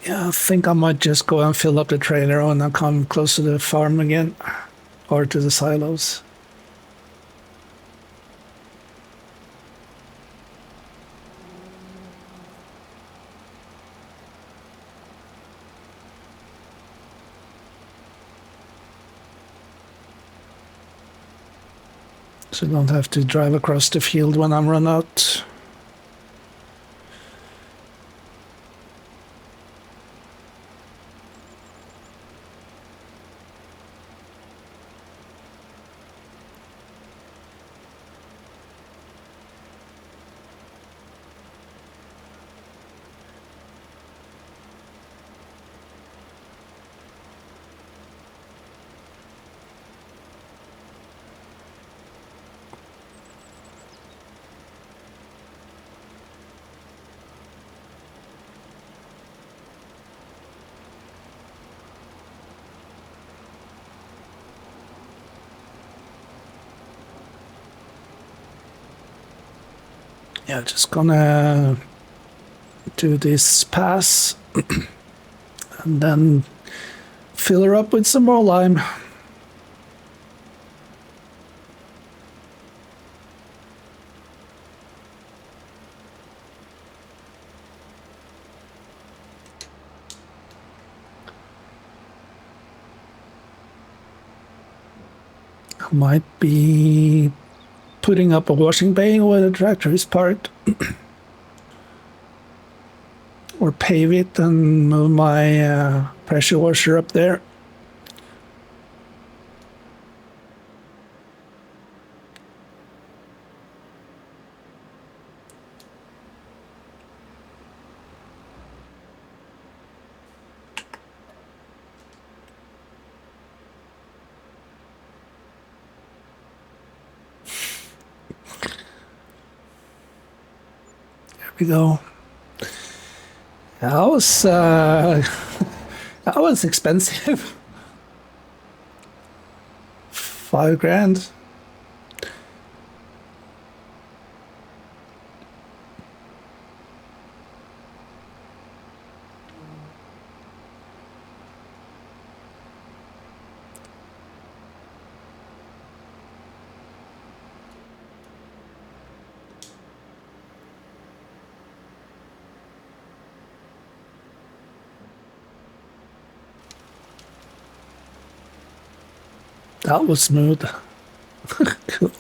Yeah, I think I might just go and fill up the trailer when I come close to the farm again, or to the silos. So I don't have to drive across the field when I'm run out. Yeah, just gonna do this pass and then fill her up with some more lime. I might be putting up a washing bay where the tractor is parked, or pave it and move my pressure washer up there. There we go. That was that was expensive. 5 grand. That was smooth. Cool.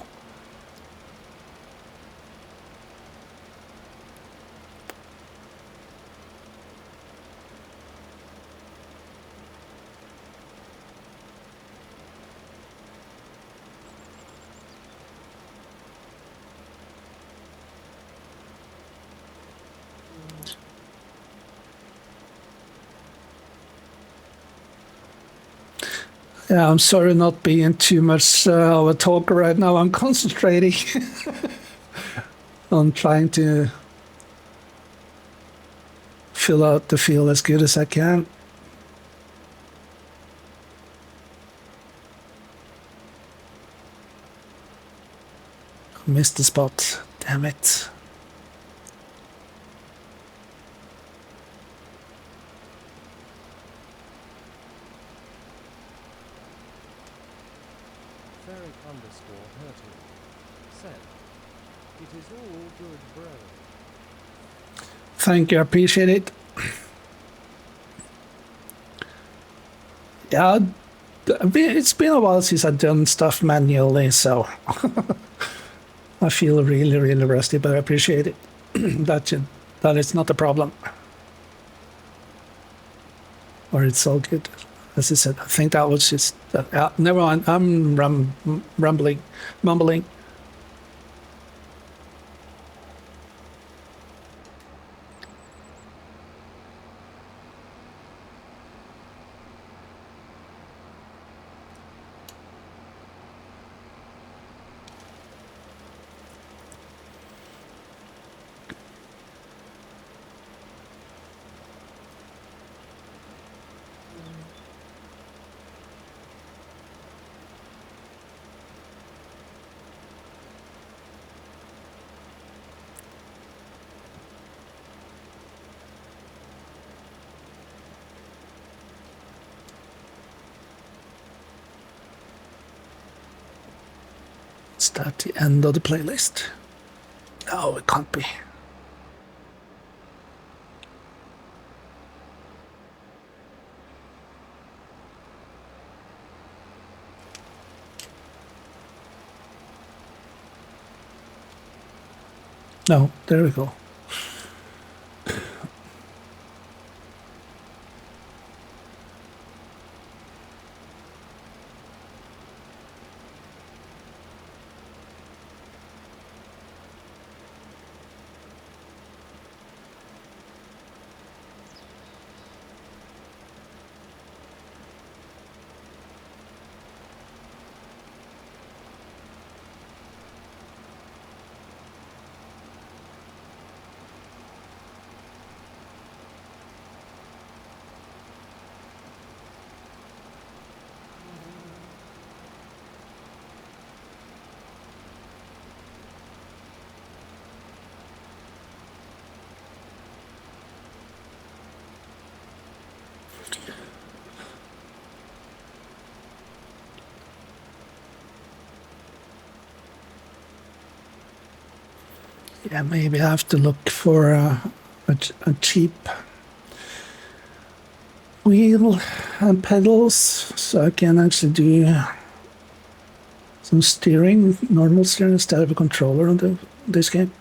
Yeah, I'm sorry not being too much of a talker right now. I'm concentrating on trying to fill out the field as good as I can. Missed the spot. Damn it. Ferric underscore hurting. Said, it is all good, bro. Thank you, I appreciate it. Yeah, it's been a while since I've done stuff manually, so I feel really, really rusty, but I appreciate it. That is not a problem. Or it's all good. As I said, I think that was just. Never mind, I'm mumbling. Is that the end of the playlist? No, it can't be. No, there we go. Yeah, maybe I have to look for a cheap wheel and pedals so I can actually do some steering, normal steering instead of a controller on this game.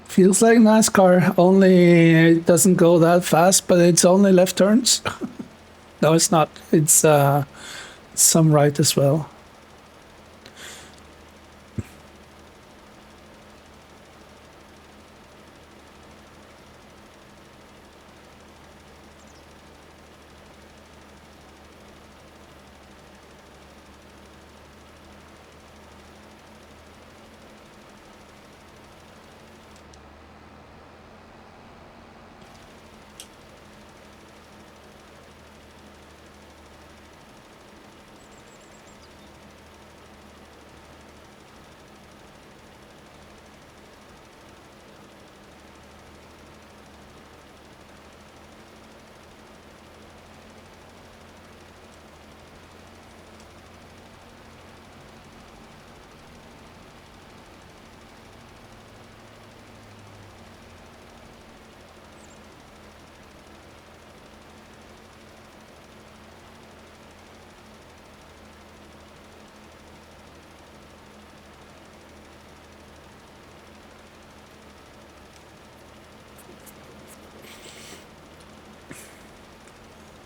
Feels like NASCAR, only it doesn't go that fast, but it's only left turns. No, it's not. It's some right as well.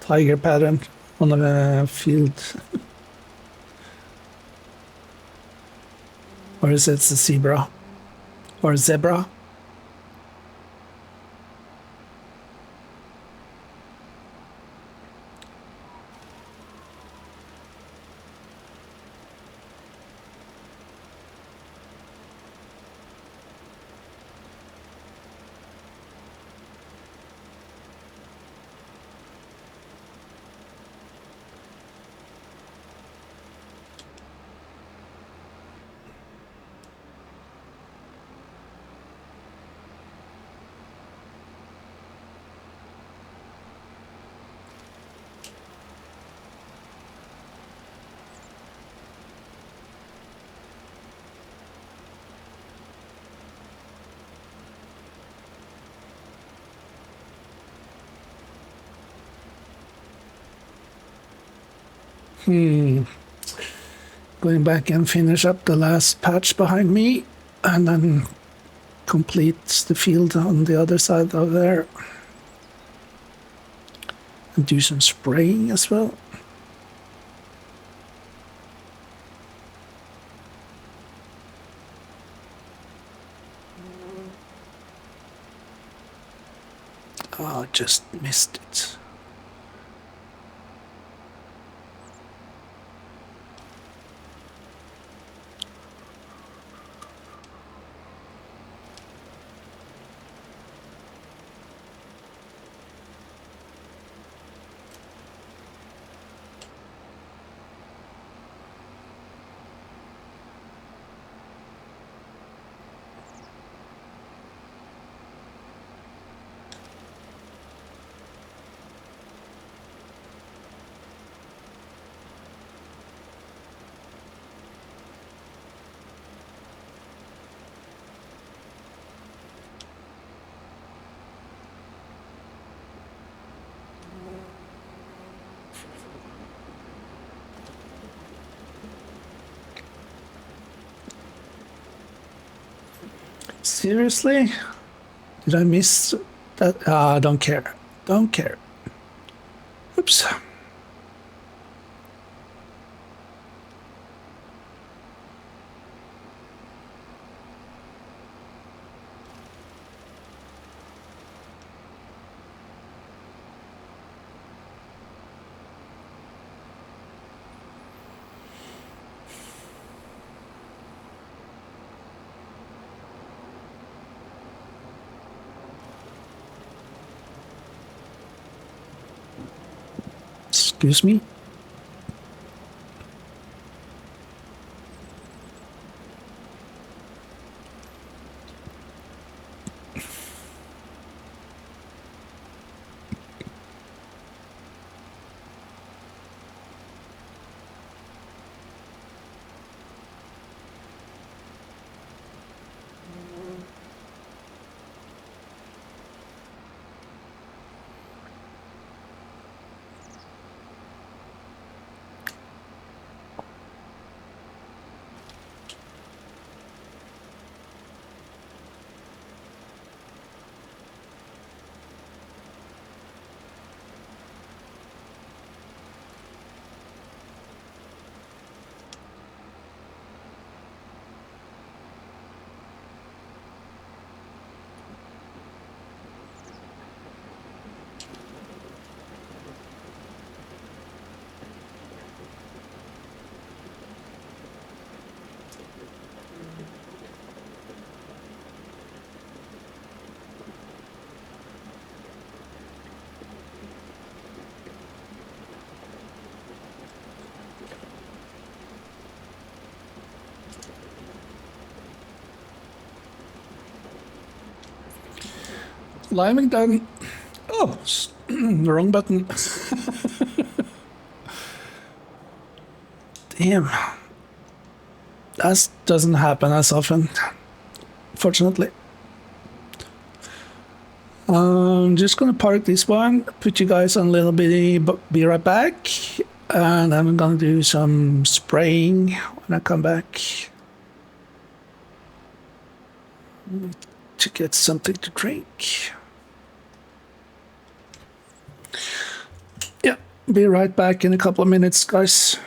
Tiger pattern on the field. Or is it a zebra? Or a zebra? Going back and finish up the last patch behind me, and then complete the field on the other side of there. And do some spraying as well. Oh, I just missed it. Seriously? Did I miss that? Don't care. Don't care. Oops. Excuse me? Liming done. Oh, wrong button. Damn. That doesn't happen as often, fortunately. I'm just gonna park this one, put you guys on a little bit, be right back, and I'm gonna do some spraying when I come back to get something to drink. Yeah, be right back in a couple of minutes, guys.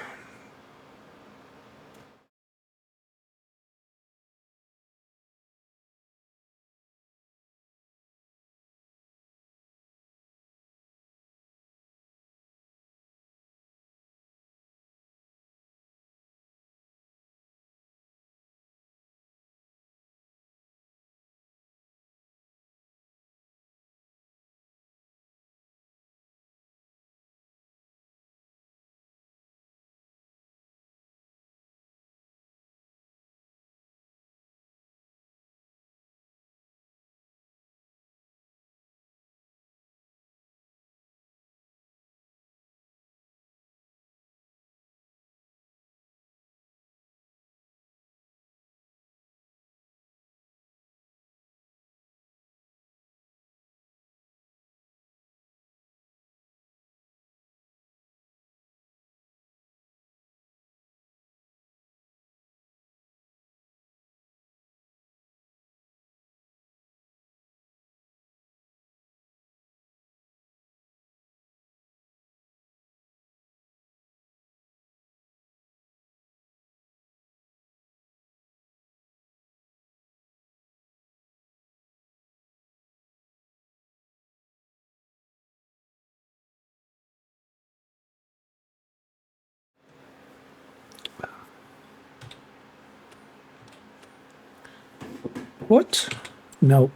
What? No,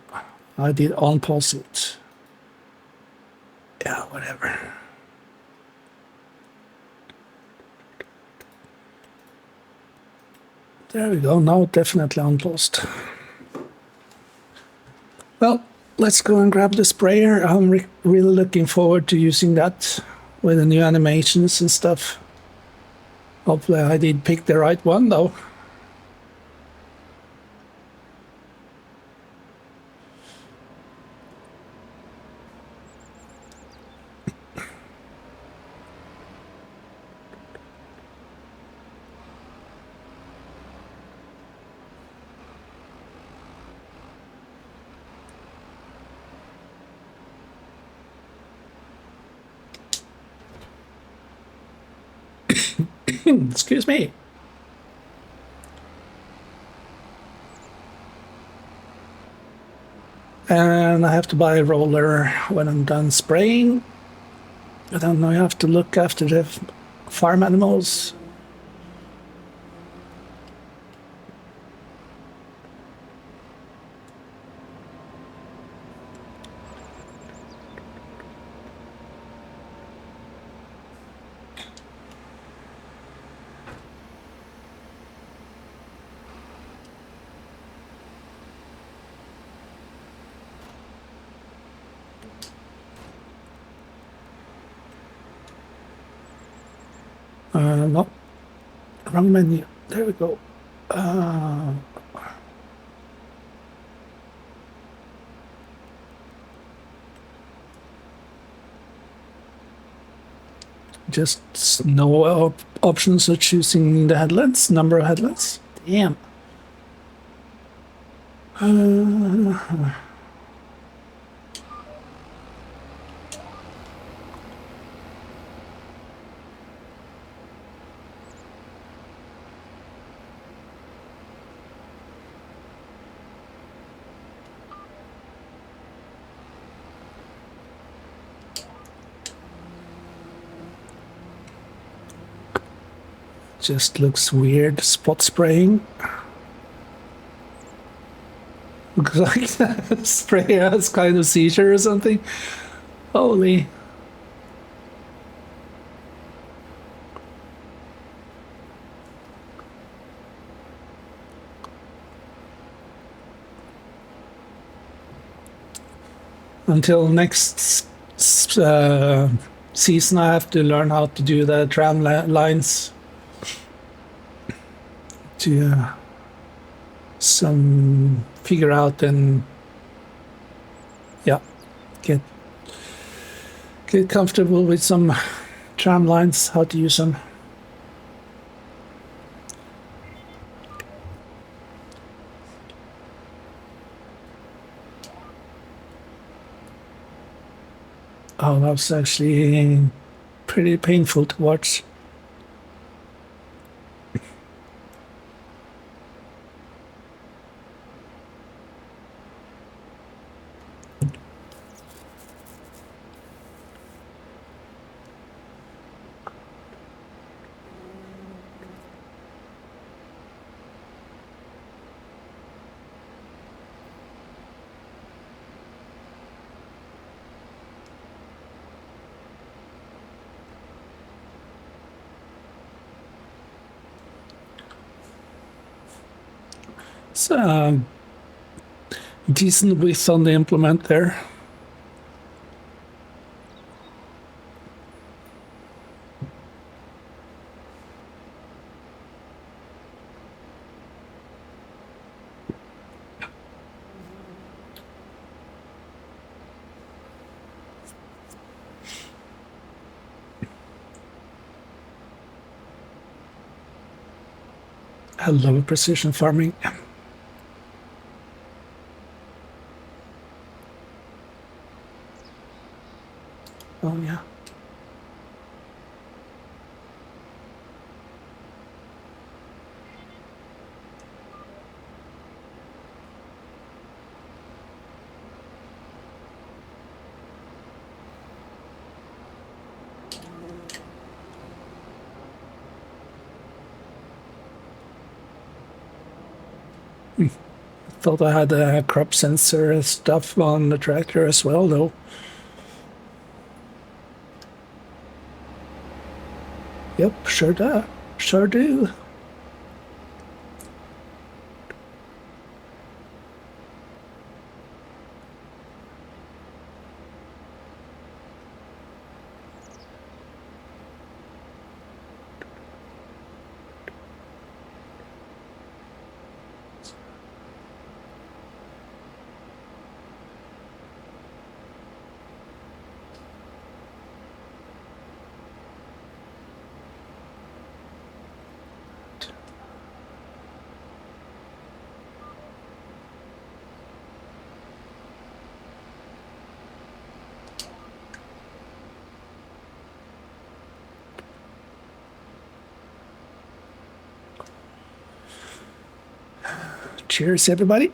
I did unpause it. Yeah, whatever. There we go. Now definitely unpaused. Well, let's go and grab the sprayer. I'm really looking forward to using that with the new animations and stuff. Hopefully I did pick the right one though. Excuse me. And I have to buy a roller when I'm done spraying. I don't know, I have to look after the farm animals. No, wrong menu. There we go. Just no options of choosing the headlands, number of headlands. Damn. Just looks weird. Spot spraying. Looks like the sprayer has kind of seizure or something. Holy. Until next season, I have to learn how to do the tram lines to some figure out and yeah, get comfortable with some tram lines, how to use them. Oh, that was actually pretty painful to watch. It's decent width on the implement there. I love precision farming. Oh yeah. Thought I had a crop sensor stuff on the tractor as well, though. Yep, sure do. Sure do. Cheers, everybody.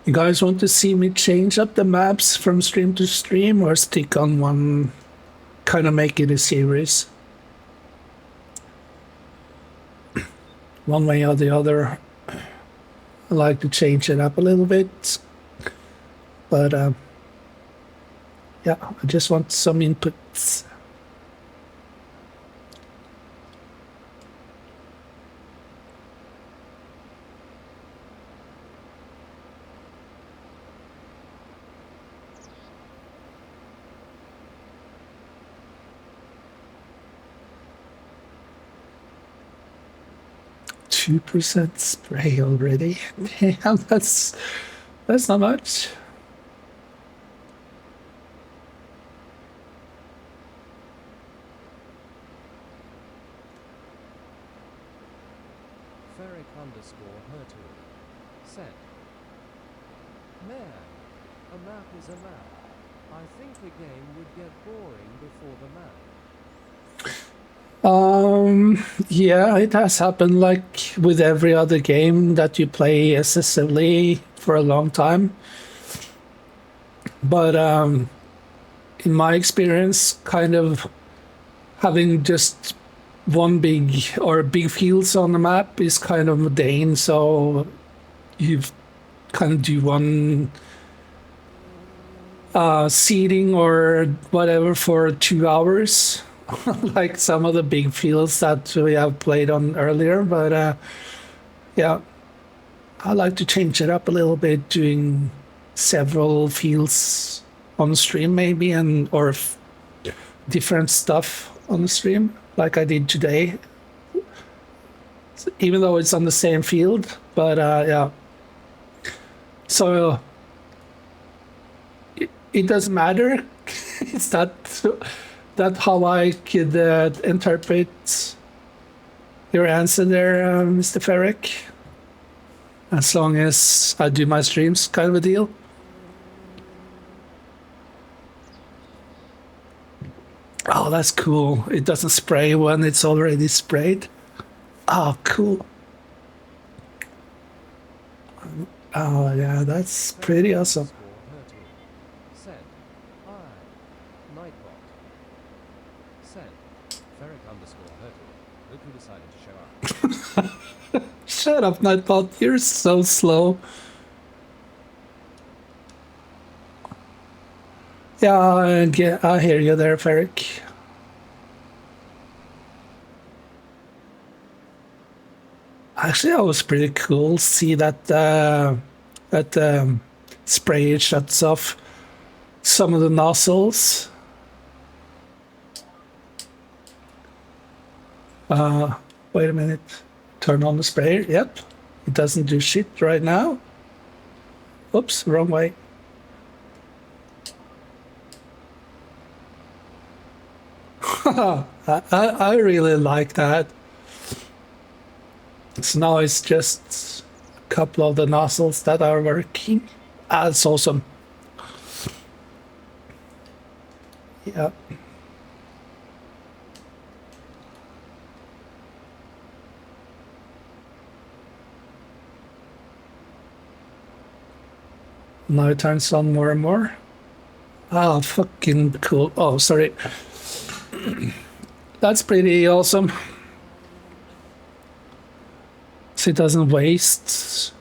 You guys want to see me change up the maps from stream to stream or stick on one, kind of make it a series? One way or the other. I like to change it up a little bit. But yeah, I just want some inputs. %2 spray already. Damn, that's not much. Ferric underscore Hertu said, "Man, a map is a map. I think the game would get boring before the map." Yeah, it has happened like with every other game that you play excessively for a long time. But in my experience, kind of having just one big or big fields on the map is kind of mundane. So you kind of do one seeding or whatever for 2 hours. Like some of the big fields that we have played on earlier, but yeah, I like to change it up a little bit, doing several fields on the stream maybe, and or different stuff on the stream, like I did today, even though it's on the same field. But yeah, so it doesn't matter. It's that how I could interpret your answer there, Mr. Ferric. As long as I do my streams, kind of a deal. Oh, that's cool. It doesn't spray when it's already sprayed. Oh, cool. Oh, yeah, that's pretty awesome. Said, "Hi, Nightbot." Said, Ferric underscore Hertu. Look who decided to show up. Shut up, Nightbot. You're so slow. Yeah, I hear you there, Ferric. Actually, that was pretty cool. See that spray shuts off some of the nozzles. Wait a minute. Turn on the sprayer. Yep. It doesn't do shit right now. Oops, wrong way. I really like that. So now it's just couple of the nozzles that are working. That's awesome. Yeah. Now it turns on more and more. Oh, fucking cool. Oh, sorry. That's pretty awesome. So it doesn't waste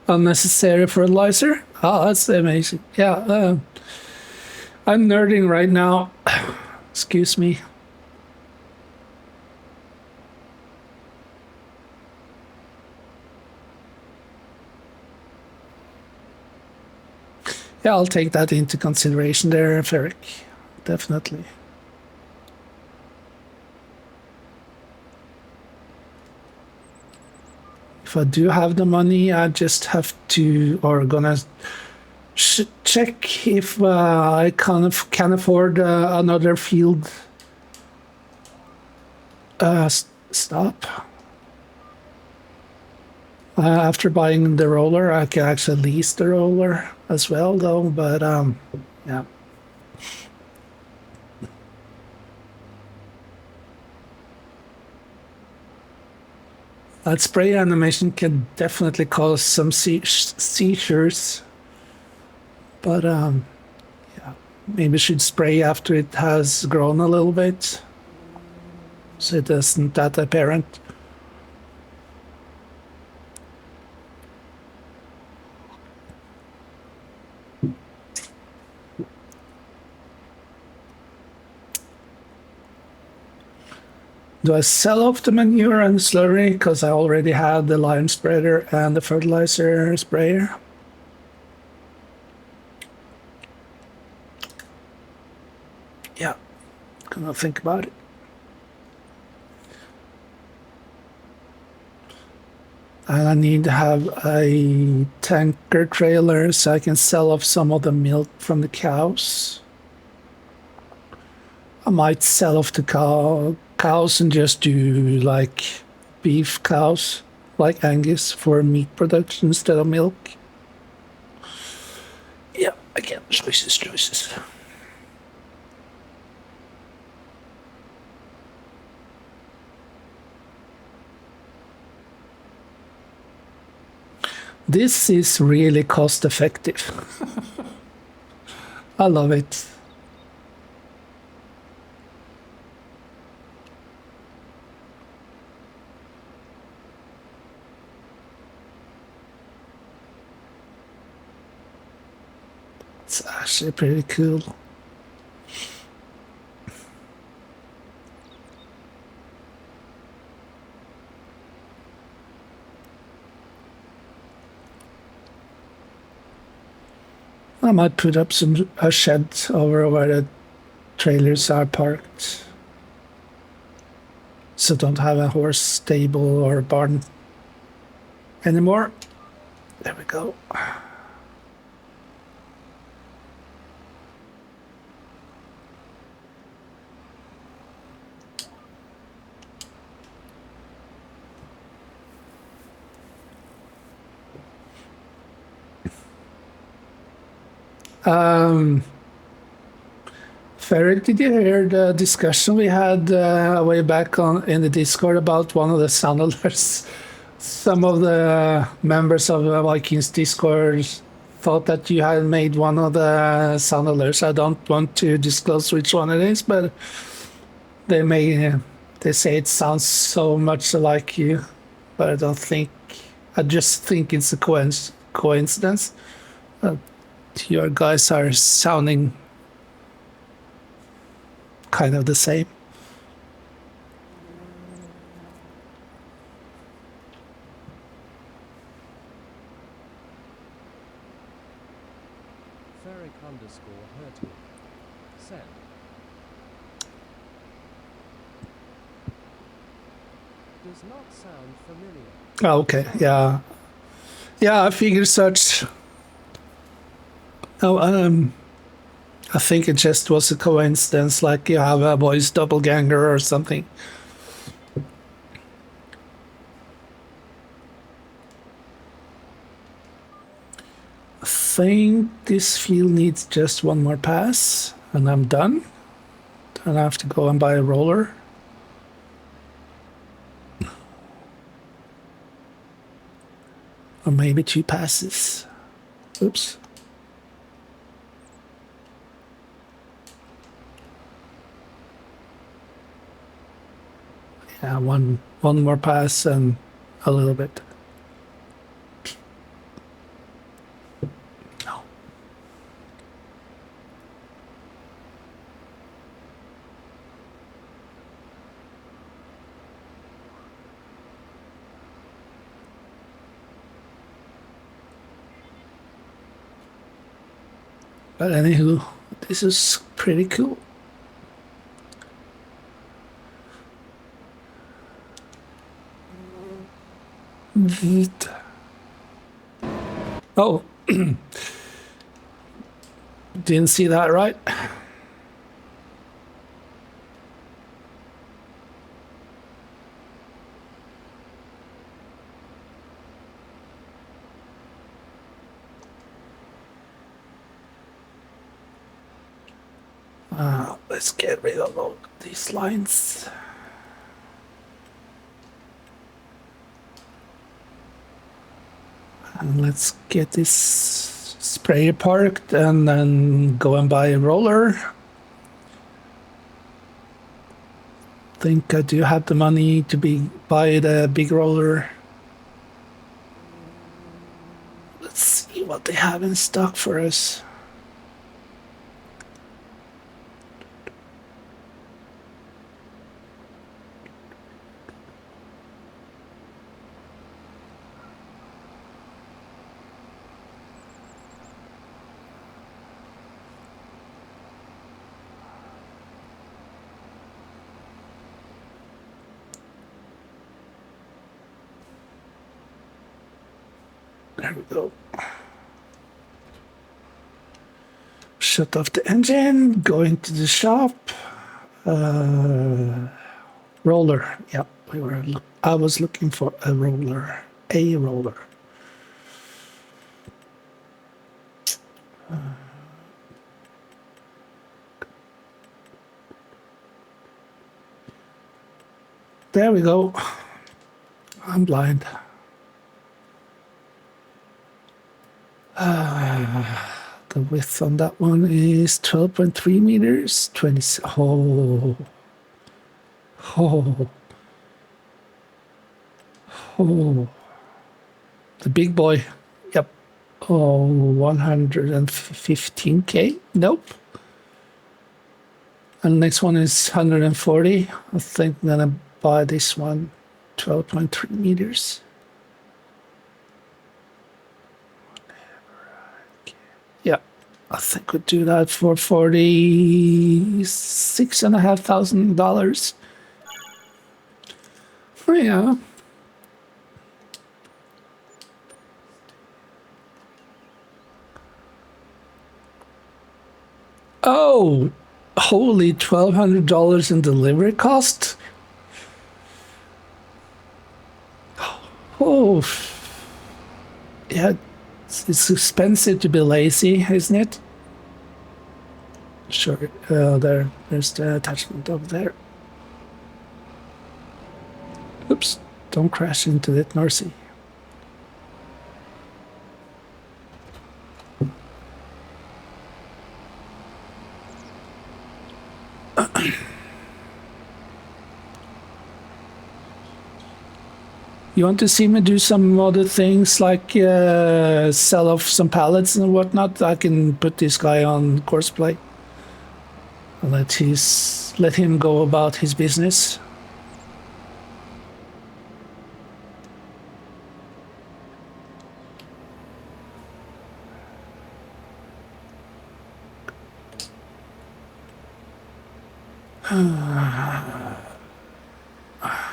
unnecessary fertilizer. Oh, that's amazing. Yeah, I'm nerding right now. Excuse me. Yeah, I'll take that into consideration there, Ferric. Definitely. If I do have the money, I just have to, or gonna check if I can afford another field stop. After buying the roller, I can actually lease the roller as well, though. But yeah. That spray animation can definitely cause some seizures. But yeah, maybe should spray after it has grown a little bit, so it isn't that apparent. Do I sell off the manure and slurry because I already had the lime spreader and the fertilizer sprayer? Yeah, gonna think about it. And I need to have a tanker trailer so I can sell off some of the milk from the cows. I might sell off the cows and just do like beef cows, like Angus, for meat production instead of milk. Yeah, again, choices. This is really cost effective. I love it. It's actually pretty cool. I might put up a shed over where the trailers are parked, so don't have a horse stable or barn anymore. There we go. Ferric, did you hear the discussion we had way back in the Discord about one of the Sandalers? Some of the members of the Vikings Discord thought that you had made one of the Sandalers. I don't want to disclose which one it is, but they say it sounds so much like you, but I don't think. I just think it's a coincidence. Your guys are sounding kind of the same. Ferric_Hertwig said, does not sound familiar. Oh, okay, yeah. Yeah, I figured such. Oh, I think it just was a coincidence, like you have a voice doppelganger or something. think this field needs just one more pass, and I'm done. And I have to go and buy a roller. Or maybe 2 passes. Oops. Yeah, one more pass and a little bit. No. But anywho, this is pretty cool. Oh, didn't see that, right? Let's get rid of all these lines. And let's get this sprayer parked and then go and buy a roller. Think I do have the money to buy the big roller. Let's see what they have in stock for us. There we go. Shut off the engine, going to the shop. Roller. Yeah, I was looking for a roller. A roller. There we go. I'm blind. The width on that one is 12.3 meters. 20. Oh. Oh. Oh. The big boy. Yep. Oh, 115K. Nope. And the next one is 140. I think I'm gonna buy this one. 12.3 meters. Yeah, I think we'd do that for $46,500. Yeah. Oh, holy $1,200 in delivery cost. Oh, yeah. It's expensive to be lazy, isn't it? Sure. There's the attachment over there. Oops! Don't crash into it, Narcy. You want to see me do some other things like sell off some pallets and whatnot? I can put this guy on courseplay. Let him go about his business.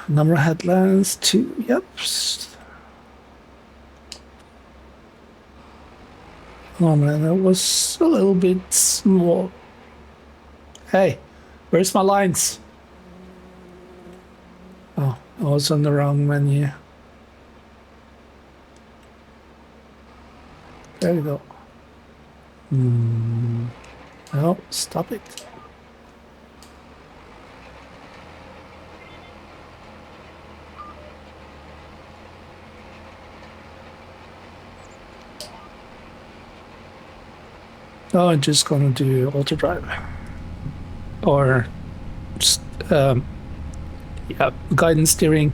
Number of headlands, 2. Yep. Oh man, that was a little bit small. Hey, where's my lines? Oh, I was on the wrong menu. There we go. No, stop it. Oh, I'm just gonna do auto drive. Or just, yeah, guidance steering.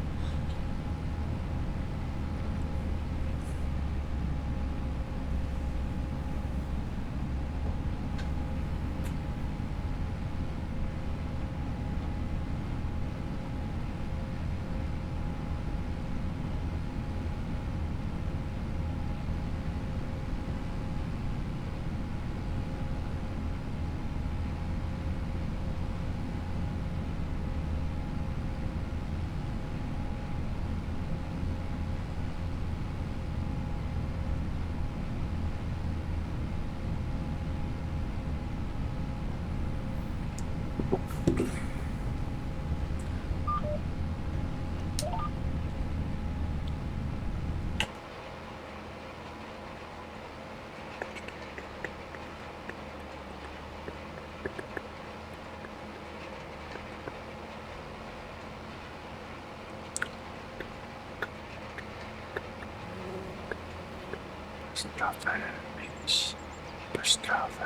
Strafe.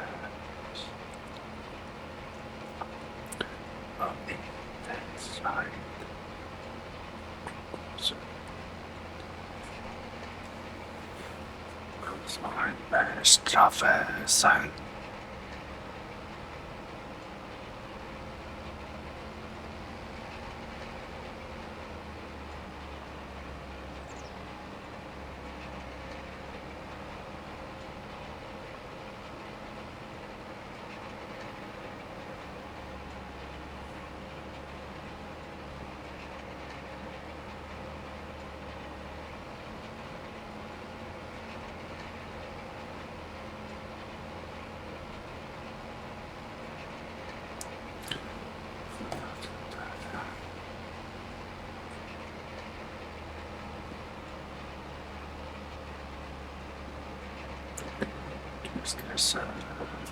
There's a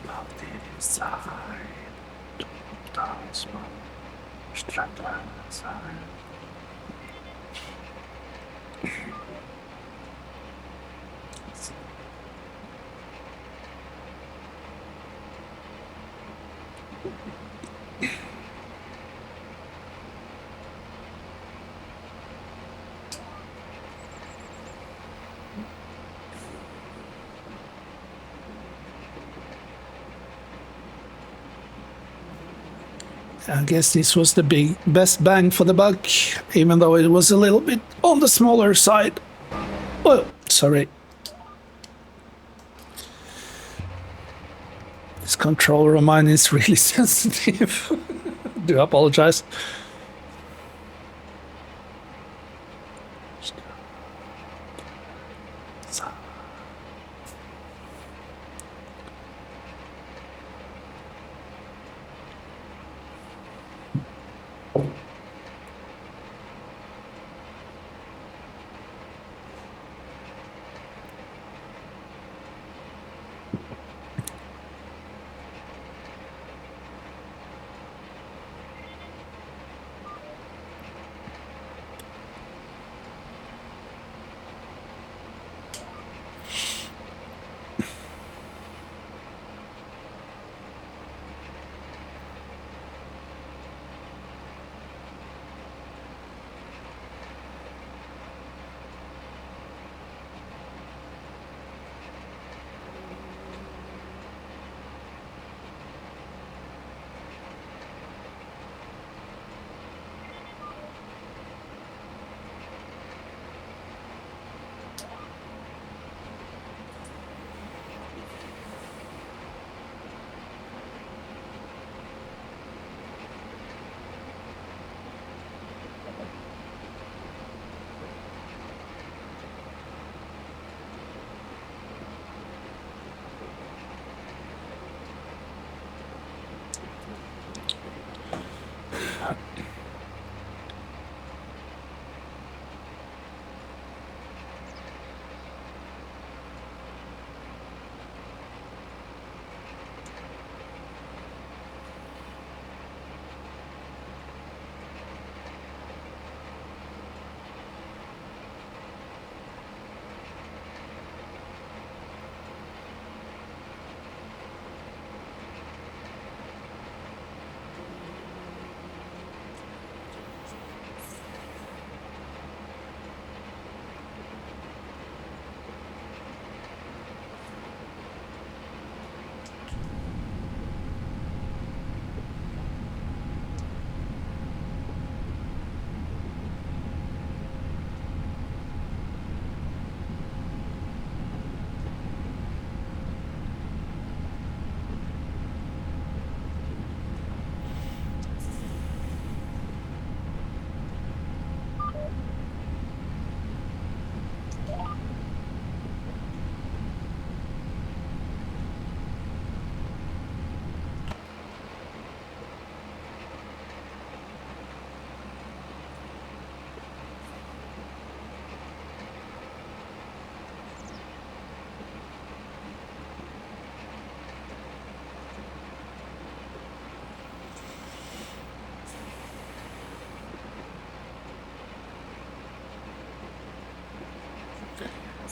about the side. Dance, Strata side. I guess this was the best bang for the buck, even though it was a little bit on the smaller side. Oh, sorry. This controller of mine is really sensitive. Do apologize.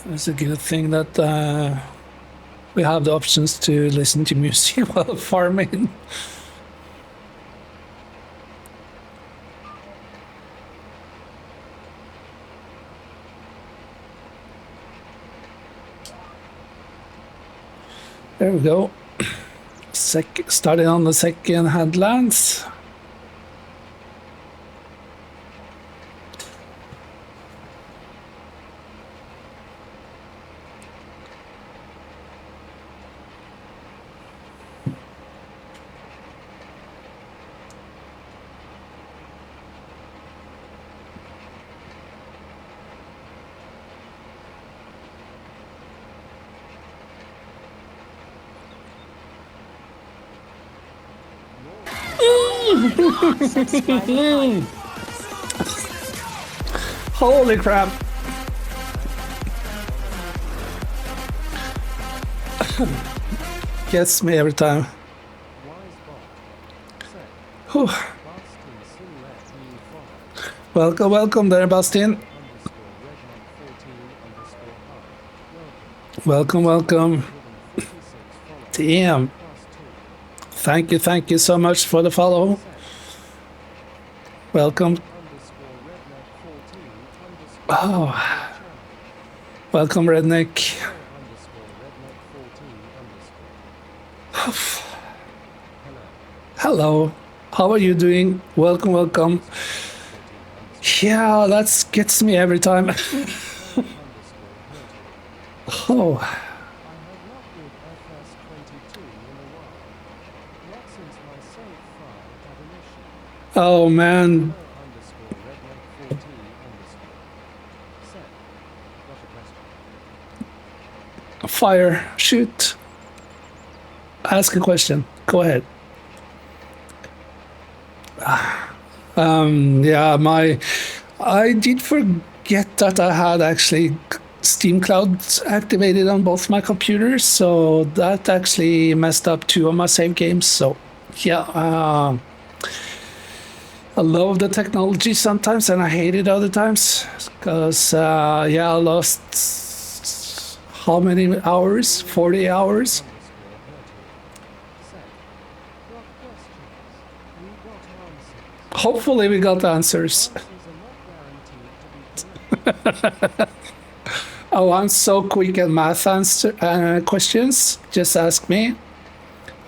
It's a good thing that we have the options to listen to music while farming. There we go. Starting on the second headlands. Holy crap. Gets me every time. Whew. Welcome, welcome there, Bastin. Welcome, welcome. Damn. Thank you so much for the follow. Welcome. Oh. Welcome, Redneck. Hello. How are you doing? Welcome, welcome. Yeah, that gets me every time. Oh. Oh man. Fire. Shoot. Ask a question. Go ahead. Yeah, I did forget that I had actually Steam Cloud activated on both my computers, so that actually messed up two of my save games. So yeah, I love the technology sometimes and I hate it other times because yeah, I lost how many hours? 40 hours. Hopefully we got answers. Oh, I'm so quick at math questions. Just ask me.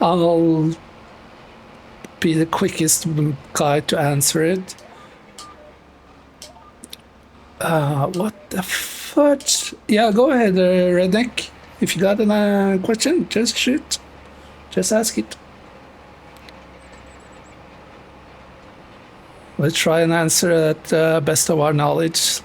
I'll be the quickest guy to answer it. What the fudge? Yeah, go ahead, Redneck. If you got a question, just shoot. Just ask it. Let's try and answer at best of our knowledge.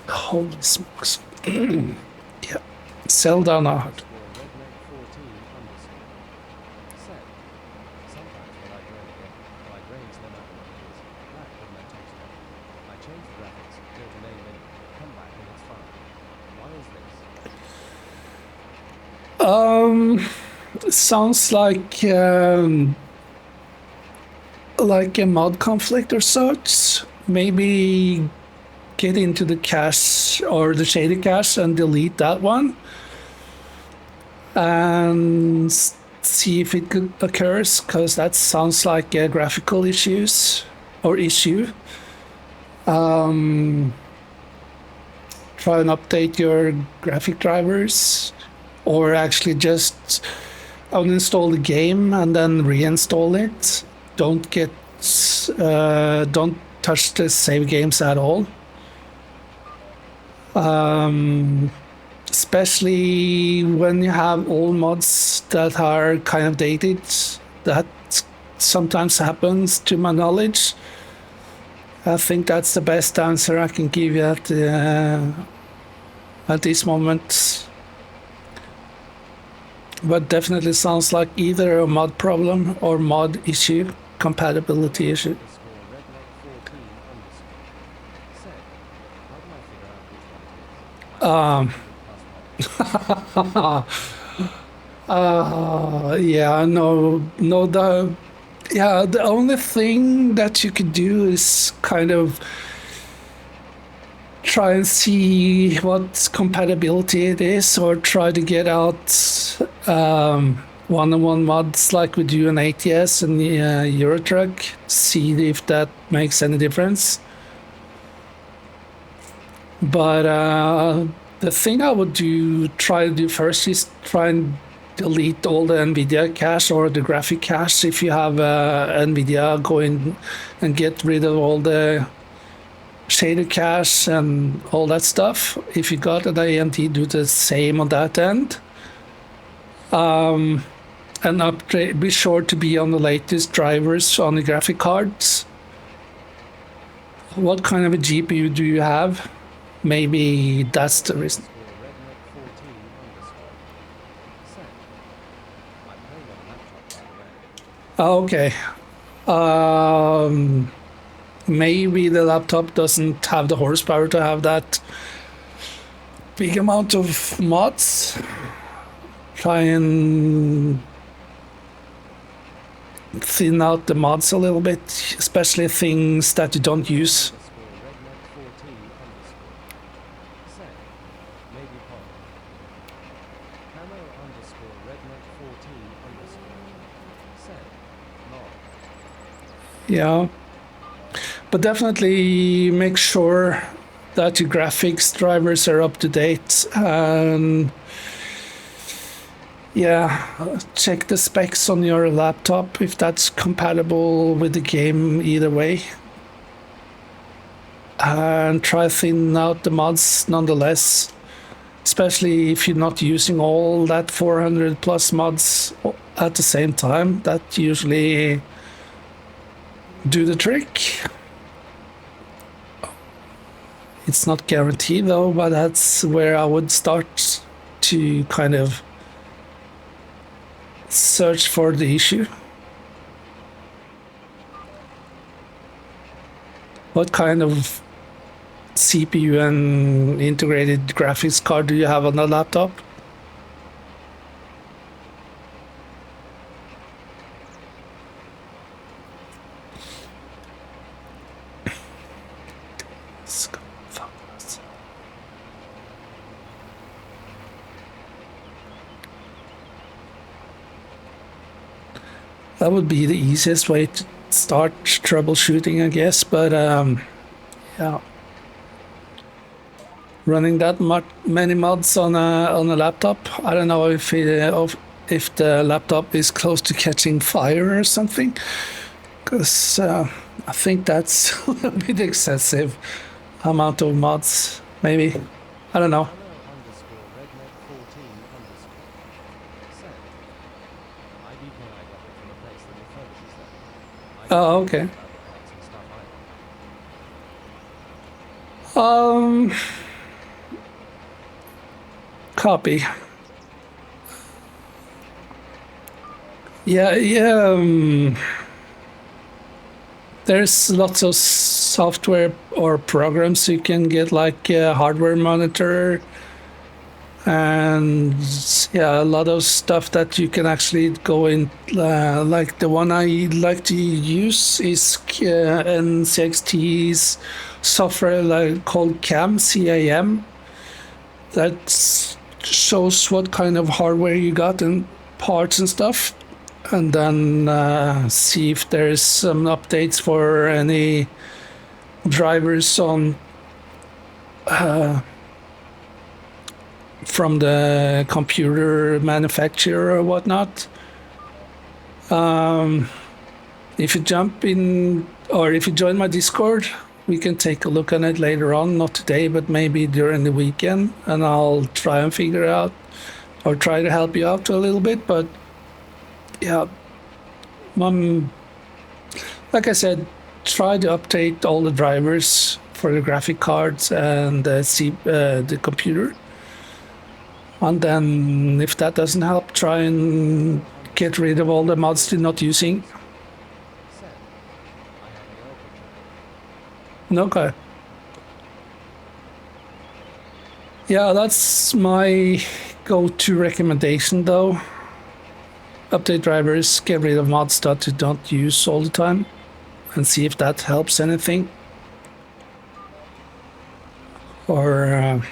Holy smokes. Yeah. Sell down hard. Sounds like a mod conflict or such. Maybe get into the cache or the shaded cache and delete that one and see if it occurs, because that sounds like a graphical issues or issue. Try and update your graphic drivers, or actually just uninstall the game and then reinstall it. Don't touch the save games at all. Especially when you have old mods that are kind of dated. That sometimes happens, to my knowledge. I think that's the best answer I can give you at this moment. But definitely sounds like either a mod problem or mod issue, compatibility issue. Yeah, no doubt. Yeah, the only thing that you could do is kind of try and see what compatibility it is, or try to get out one-on-one mods like we do in ATS and the Eurotruck, see if that makes any difference. But the thing I would try to do first is try and delete all the NVIDIA cache or the graphic cache if you have NVIDIA. Go in and get rid of all the shader cache and all that stuff. If you got an AMD, do the same on that end. And upgrade. Be sure to be on the latest drivers on the graphic cards. What kind of a GPU do you have? Maybe that's the reason. Okay. Maybe the laptop doesn't have the horsepower to have that big amount of mods. Try and thin out the mods a little bit, especially things that you don't use. Yeah, but definitely make sure that your graphics drivers are up to date, and yeah, check the specs on your laptop if that's compatible with the game either way, and try thin out the mods nonetheless, especially if you're not using all that 400 plus mods at the same time. That usually do the trick. It's not guaranteed though, but that's where I would start to kind of search for the issue. What kind of CPU and integrated graphics card do you have on the laptop? That would be the easiest way to start troubleshooting, I guess. But yeah, running that many mods on a laptop, I don't know if the laptop is close to catching fire or something, because I think that's a bit excessive amount of mods. Maybe, I don't know. Oh, okay. Copy. Yeah. There's lots of software or programs you can get, like hardware monitor, and yeah, a lot of stuff that you can actually go in. Like the one I like to use is NCXT's software called CAM, that shows what kind of hardware you got and parts and stuff, and then see if there's some updates for any drivers on from the computer manufacturer or whatnot. If you jump in, or if you join my Discord, we can take a look on it later on, not today, but maybe during the weekend, and I'll try and figure out, or try to help you out a little bit. But yeah, like I said, try to update all the drivers for the graphic cards and the computer. And then if that doesn't help, try and get rid of all the mods you're not using. Okay. Yeah, that's my go-to recommendation though. update drivers, get rid of mods that you don't use all the time, and see if that helps anything. Or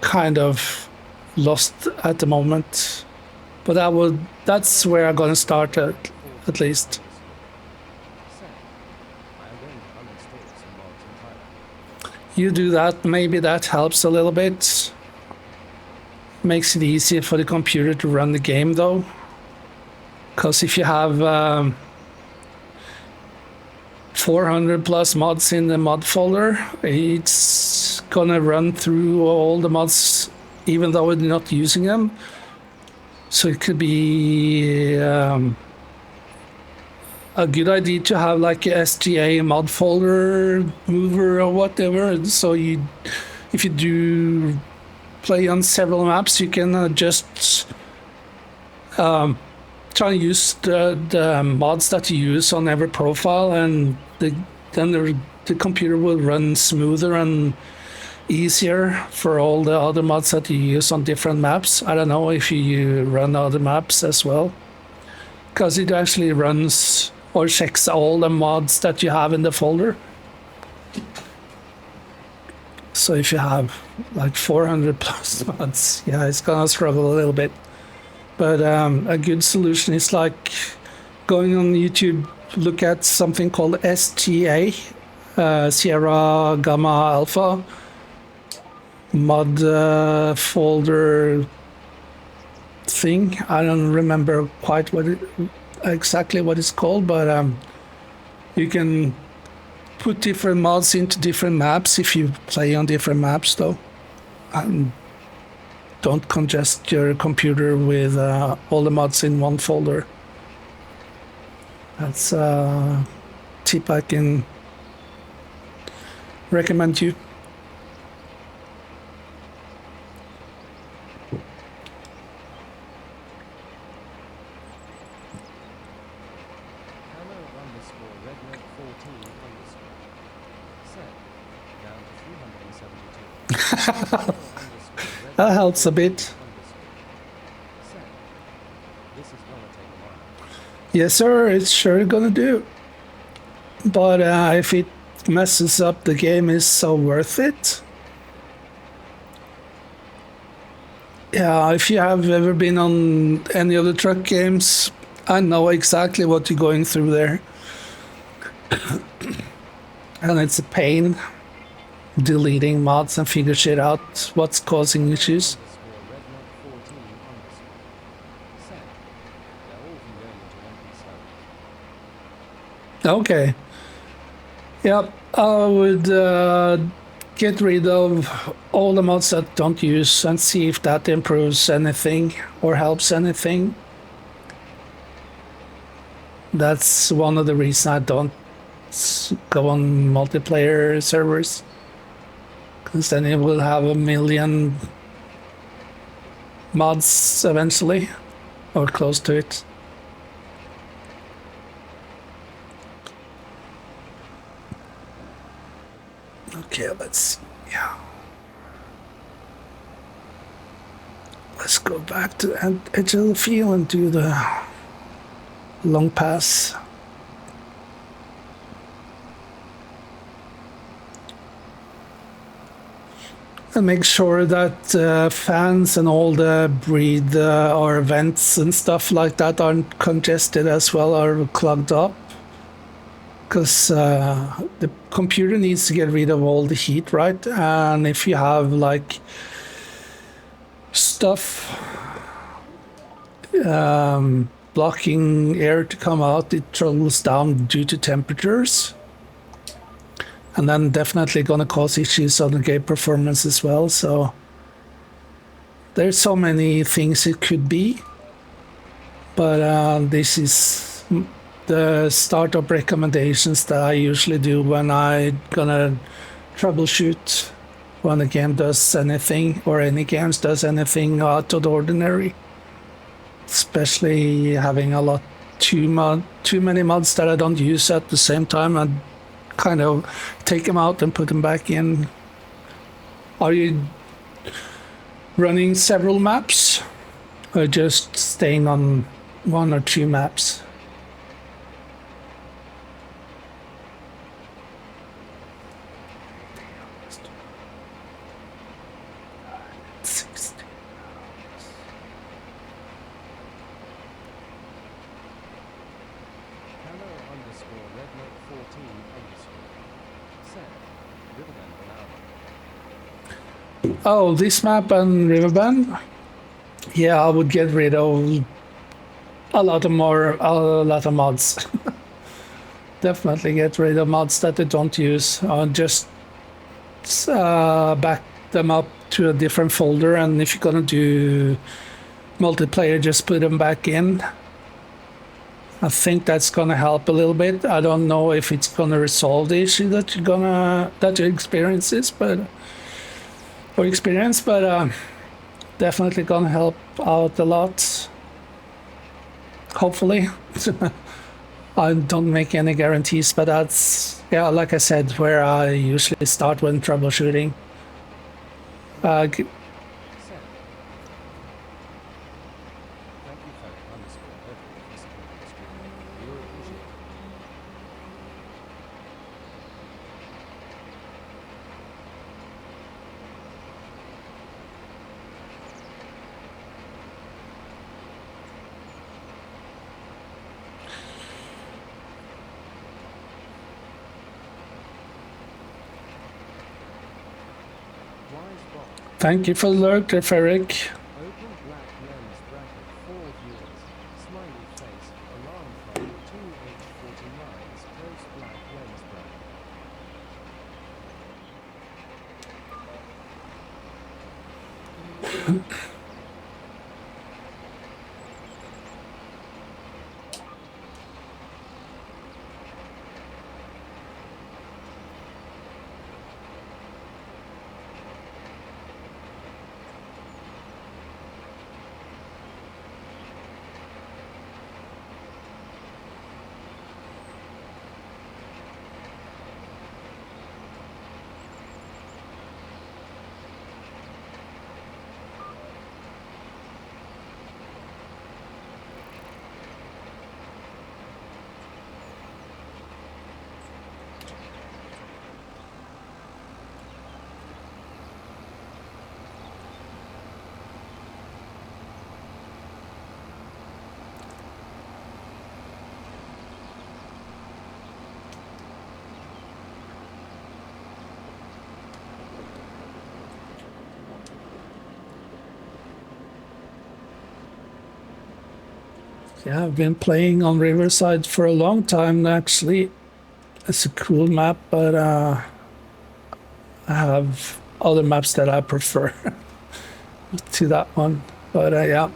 kind of lost at the moment, but that's where I'm gonna start at least. You do that, maybe that helps a little bit. Makes it easier for the computer to run the game though, because if you have 400 plus mods in the mod folder, it's gonna run through all the mods even though we're not using them. So it could be a good idea to have like a SGA mod folder mover or whatever. So if you do play on several maps, you can just try and use the mods that you use on every profile, and then the computer will run smoother and easier for all the other mods that you use on different maps. I don't know if you run other maps as well, because it actually runs or checks all the mods that you have in the folder. So if you have like 400 plus mods, yeah, it's gonna struggle a little bit. But a good solution is like going on YouTube, look at something called SGA, Sierra Gamma Alpha mod folder thing. I don't remember quite exactly what it's called, but you can put different mods into different maps if you play on different maps though, and don't congest your computer with all the mods in one folder. That's a tip I can recommend you. That helps a bit. Yes, sir, it's sure gonna do. But if it messes up the game, is so worth it. Yeah, if you have ever been on any of the truck games, I know exactly what you're going through there. And it's a pain deleting mods and figure shit out what's causing issues. Okay. Yep, I would get rid of all the mods that don't use and see if that improves anything or helps anything. That's one of the reasons I don't go on multiplayer servers, because then it will have a million mods eventually, or close to it. Okay, let's go back to the edge of the field and do the long pass. And make sure that fans and all the breathe or vents and stuff like that aren't congested as well or clogged up. Because the computer needs to get rid of all the heat, right? And if you have like stuff blocking air to come out, it throttles down due to temperatures. And then definitely gonna cause issues on the game performance as well. So there's so many things it could be. But this is the startup recommendations that I usually do when I gonna troubleshoot when a game does anything, or any games does anything out of the ordinary. Especially having a lot too many mods that I don't use at the same time, and kind of take them out and put them back in. Are you running several maps or just staying on one or two maps. Hello underscore redneck 14 underscore. Said, Riverbend and Alma. Oh, this map and Riverbend? Yeah, I would get rid of a lot of mods. Definitely get rid of mods that I don't use. Just back them up to a different folder, and if you're gonna do multiplayer, just put them back in. I think that's gonna help a little bit. I don't know if it's gonna resolve the issue that you experience, but definitely gonna help out a lot. Hopefully. I don't make any guarantees, but that's, yeah, like I said, where I usually start when troubleshooting. Said. Thank you for underscore Edward for supporting the stream. We all appreciate it. Wise Bob. Thank you for the lurk, Ferric. Open black lens bracket 4 viewers. Smiley face. Alarm clock 2H49s. Close black lens bracket. Yeah, I've been playing on Riverside for a long time, actually. It's a cool map, but I have other maps that I prefer to that one. But yeah.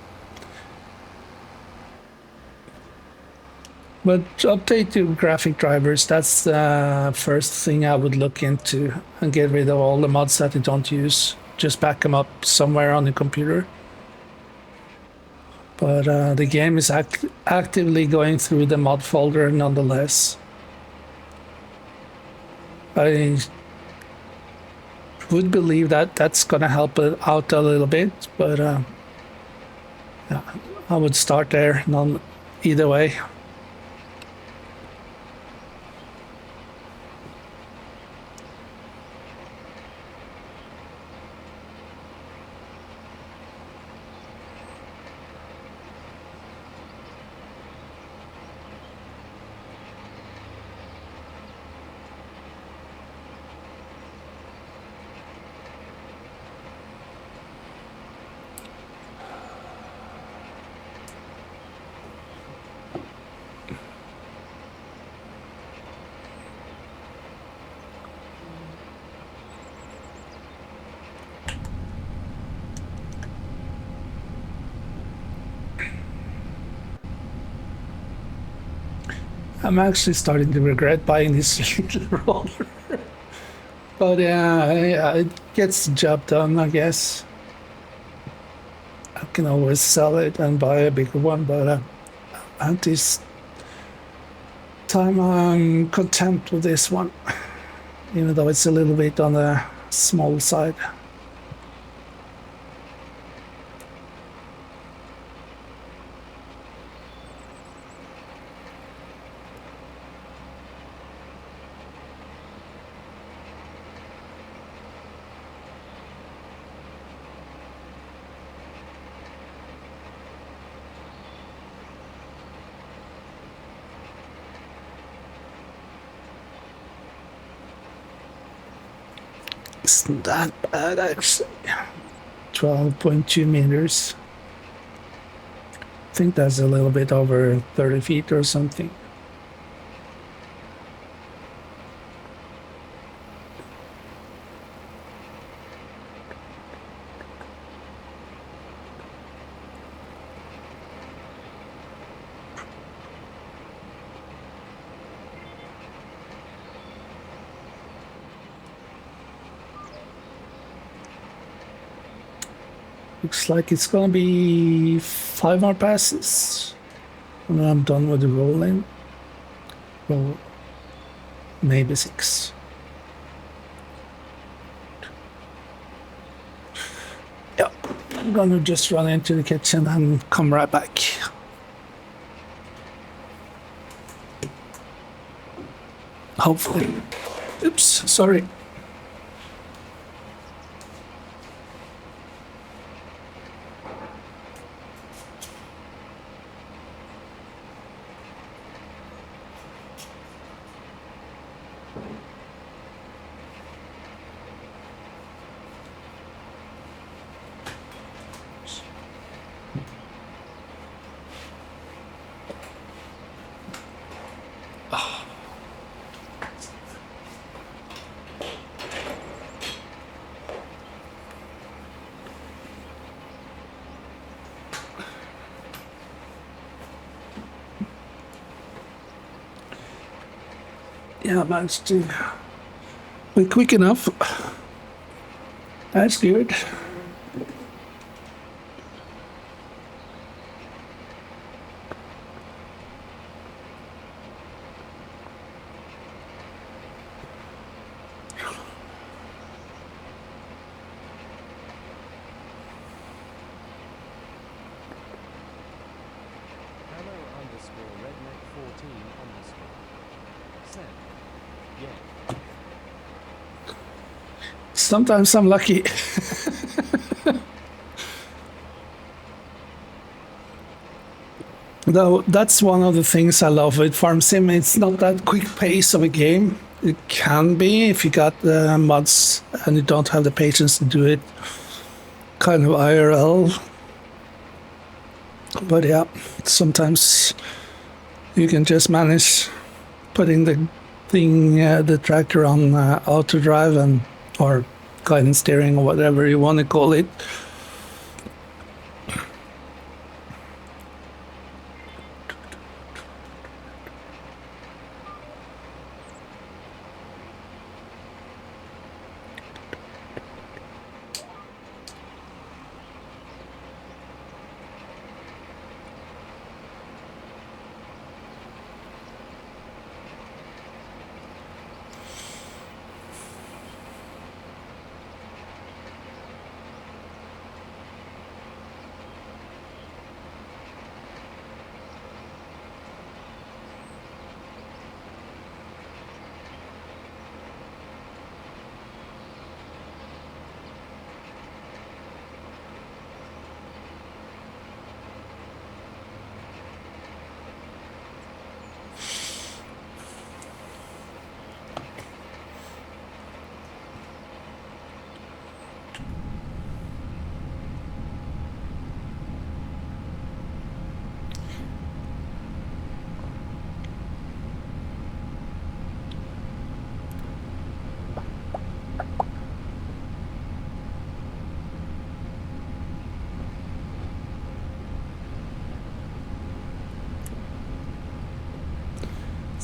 But update your graphic drivers. That's the first thing I would look into, and get rid of all the mods that you don't use. Just back them up somewhere on the computer. But the game is actively going through the mod folder nonetheless. I would believe that that's going to help it out a little bit, but yeah, I would start there either way. I'm actually starting to regret buying this little roller. But yeah, it gets the job done, I guess. I can always sell it and buy a bigger one, but at this time I'm content with this one, even though it's a little bit on the small side. It's not that bad actually. 12.2 meters. I think that's a little bit over 30 feet or something. Looks like it's gonna be 5 more passes. And then I'm done with the rolling. Well, maybe 6. Yeah, I'm gonna just run into the kitchen and come right back. Hopefully. Oops, sorry. Yeah, I managed to be quick enough. That's good. Ammo_redneck14_. Send. Yeah. Sometimes I'm lucky. Though that's one of the things I love with Farm Sim. It's not that quick pace of a game. It can be if you got the mods and you don't have the patience to do it kind of IRL. But yeah, sometimes you can just manage putting the thing, the tractor on auto drive and or guidance steering or whatever you want to call it.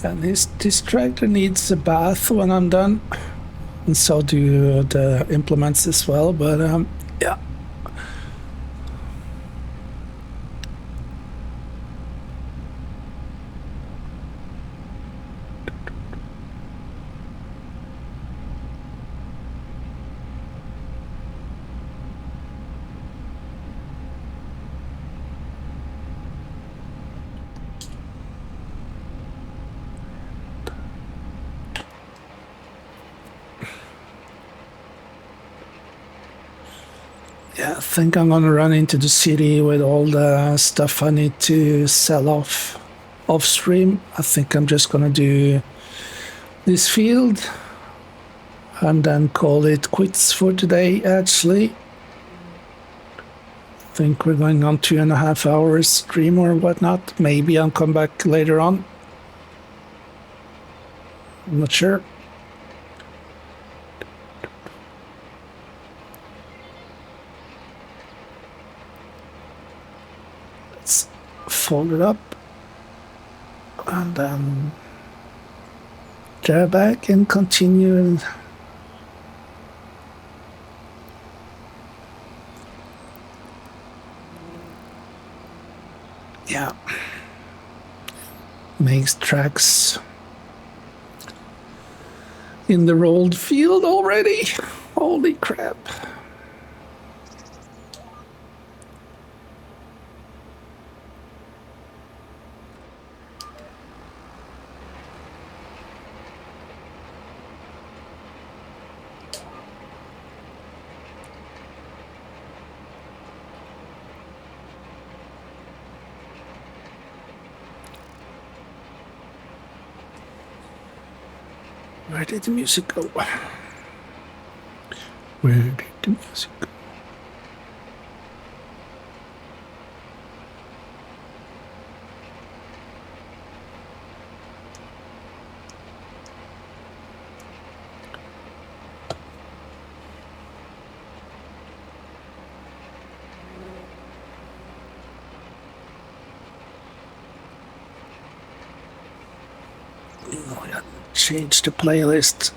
And this tractor needs a bath when I'm done, and so do the implements as well. But yeah. Yeah, I think I'm gonna run into the city with all the stuff I need to sell off stream. I think I'm just gonna do this field and then call it quits for today. Actually, think we're going on 2.5 hours stream or whatnot. Maybe I'll come back later on. I'm not sure. Let's fold it up and then draw back and continue. Yeah, makes tracks in the rolled field already. Holy crap. Where did the music go? Where did the music go? Oh, yeah. Change the playlist.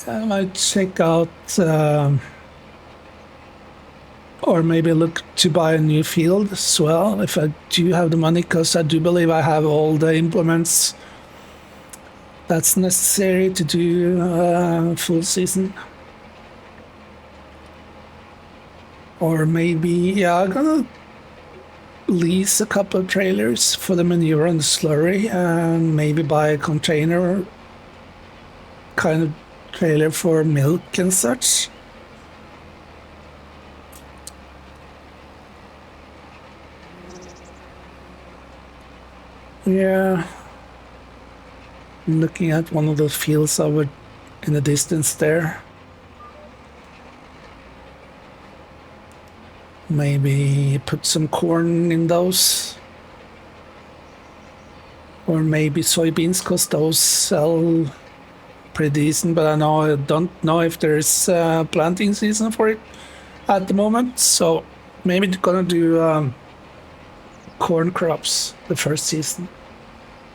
I might check out or maybe look to buy a new field as well if I do have the money, because I do believe I have all the implements that's necessary to do full season. Or maybe, yeah, I'm gonna lease a couple of trailers for the manure and the slurry, and maybe buy a container kind of trailer for milk and such. Yeah, I'm looking at one of those fields over in the distance there. Maybe put some corn in those. Or maybe soybeans, because those sell pretty decent, but I don't know if there's planting season for it at the moment. So maybe gonna do corn crops the first season.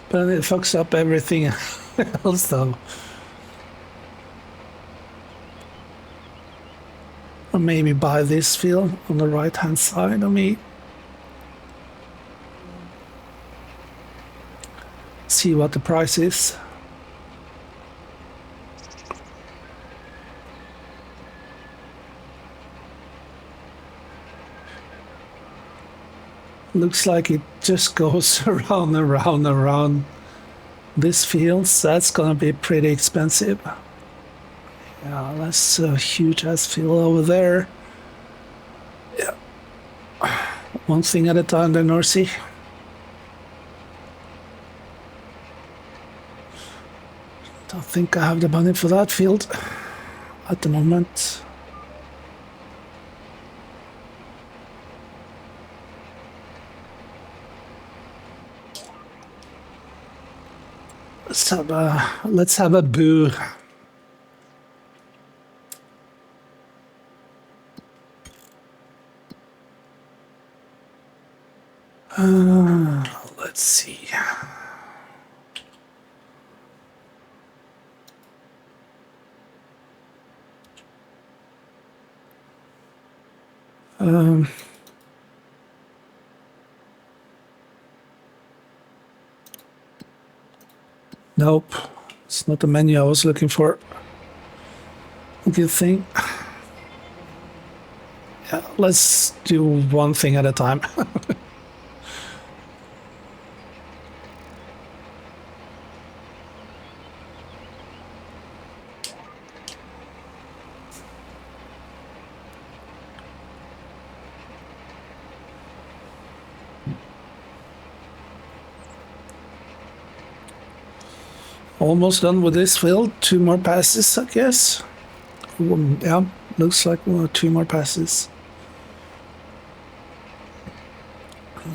But it fucks up everything else though. Or maybe buy this field on the right hand side of me. See what the price is. Looks like it just goes around and around and around this field, so that's gonna be pretty expensive. Yeah, that's a huge ass field over there. Yeah. One thing at a time then, Norcy. Don't think I have the money for that field at the moment. let's have a boo. Let's see. Nope, it's not the menu I was looking for. Good thing. Yeah, let's do one thing at a time. Almost done with this field. 2 more passes, I guess. Yeah, looks like 2 more passes.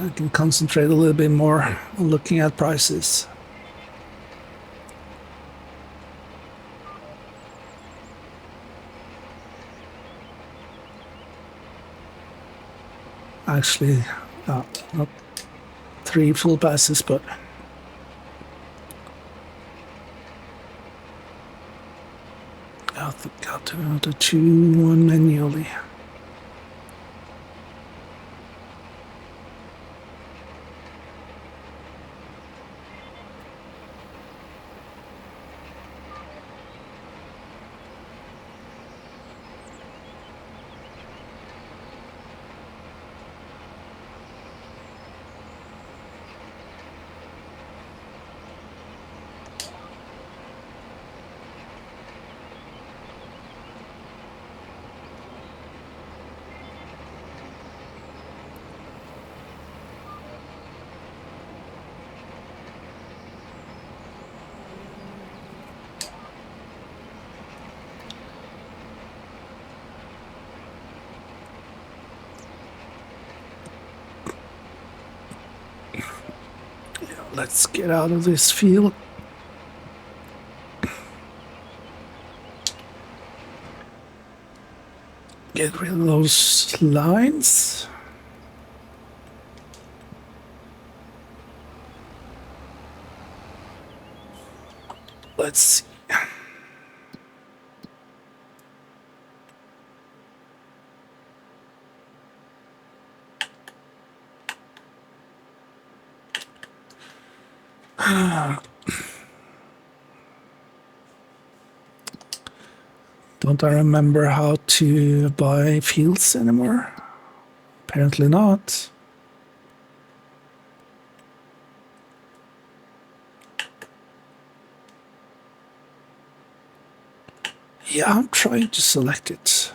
I can concentrate a little bit more on looking at prices. Actually, not 3 full passes, but got to choose one manually. Let's get out of this field. Get rid of those lines. Let's see. Don't I remember how to buy fields anymore? Apparently not. Yeah, I'm trying to select it.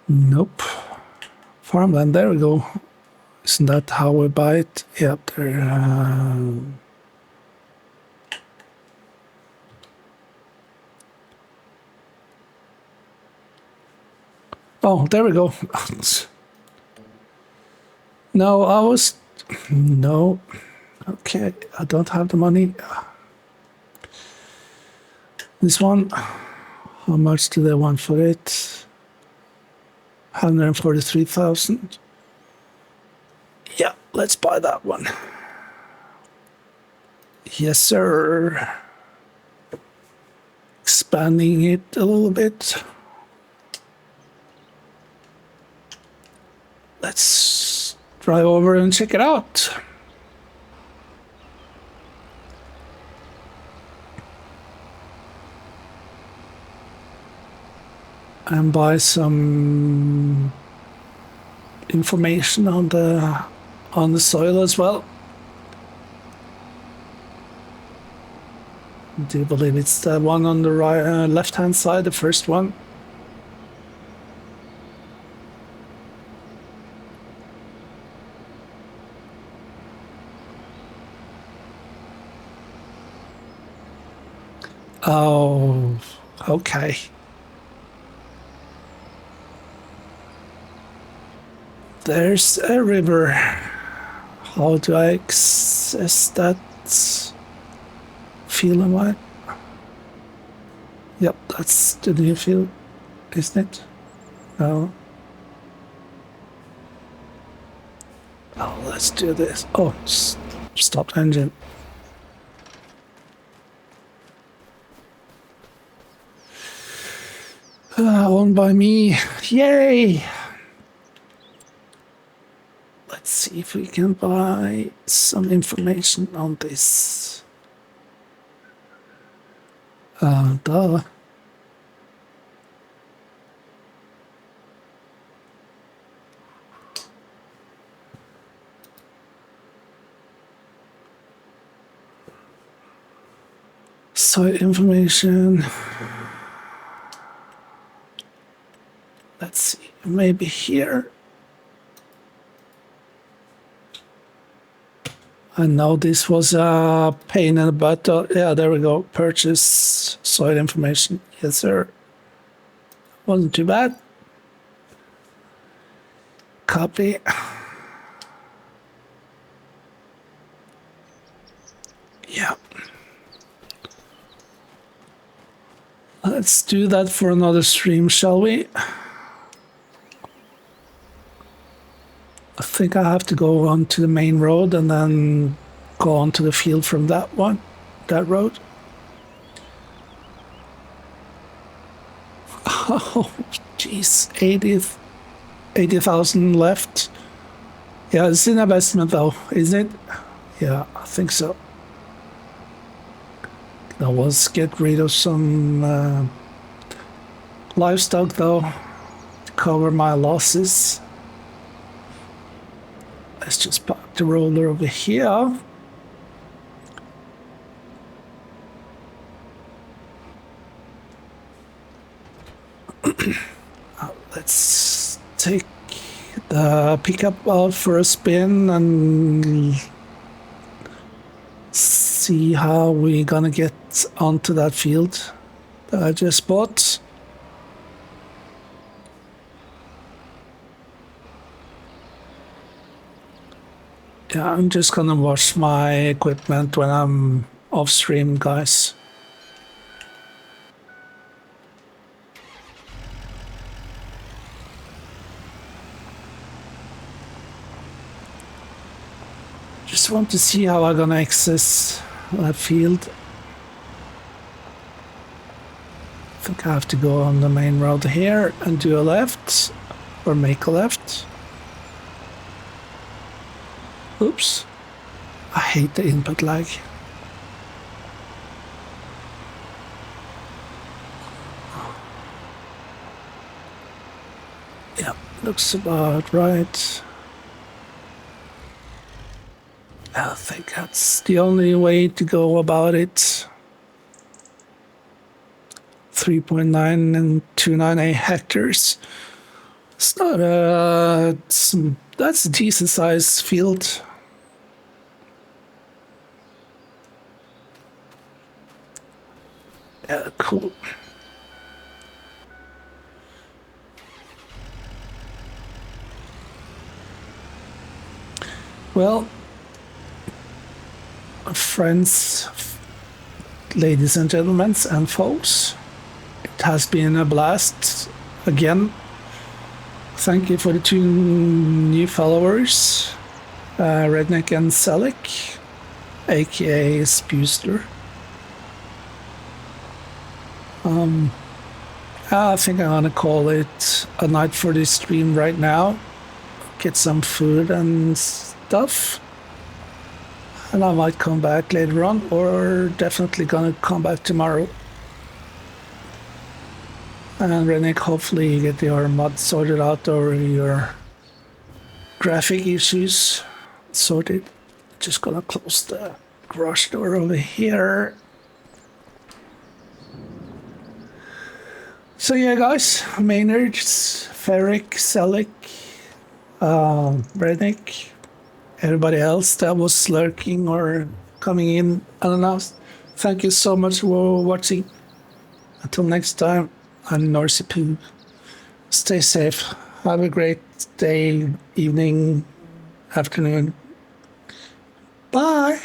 Nope. Farmland, there we go. Isn't that how we buy it? Yep, there. Oh, there we go. No, I was... No. Okay, I don't have the money. This one, how much do they want for it? 143,000. Yeah, let's buy that one. Yes, sir. Expanding it a little bit. Let's drive over and check it out. And buy some information on the soil as well. Do you believe it's the one on the right, left-hand side, the first one? Oh, okay. there's a river. How do I access that field am I? Yep, that's the new field, isn't it? No. Oh, let's do this. Oh, stop engine. Owned by me. Yay! Let's see if we can buy some information on this. Duh. Site information. Let's see, maybe here. I know this was a pain in the butt. Yeah, there we go. Purchase site information. Yes, sir. Wasn't too bad. Copy. Yeah. Let's do that for another stream, shall we? I think I have to go onto the main road and then go onto the field from that road. Oh, jeez, 80,000 left. Yeah, it's an investment though, isn't it? Yeah, I think so. I was get rid of some livestock though to cover my losses. Let's just park the roller over here. Let's take the pickup out for a spin and see how we're gonna get onto that field that I just bought. Yeah, I'm just gonna wash my equipment when I'm off stream, guys. Just want to see how I'm gonna access that field. I think I have to go on the main road here and do a left, or make a left. Oops. I hate the input lag. Yeah, looks about right. I think that's the only way to go about it. 3.9 and 298 hectares. It's not that's a decent sized field. Yeah, cool. Well, friends, ladies and gentlemen, and folks, it has been a blast again. Thank you for the 2 new followers, Redneck and Selic, aka Spewster. I think I'm gonna call it a night for this stream right now. Get some food and stuff. And I might come back later on, or definitely gonna come back tomorrow. And Rennick, hopefully you get your mod sorted out or your graphic issues sorted. Just gonna close the garage door over here. So yeah, guys, Maynards, Ferric, Selic, Rednick, everybody else that was lurking or coming in unannounced, thank you so much for watching. Until next time, I'm Norsipoo. Stay safe. Have a great day, evening, afternoon. Bye.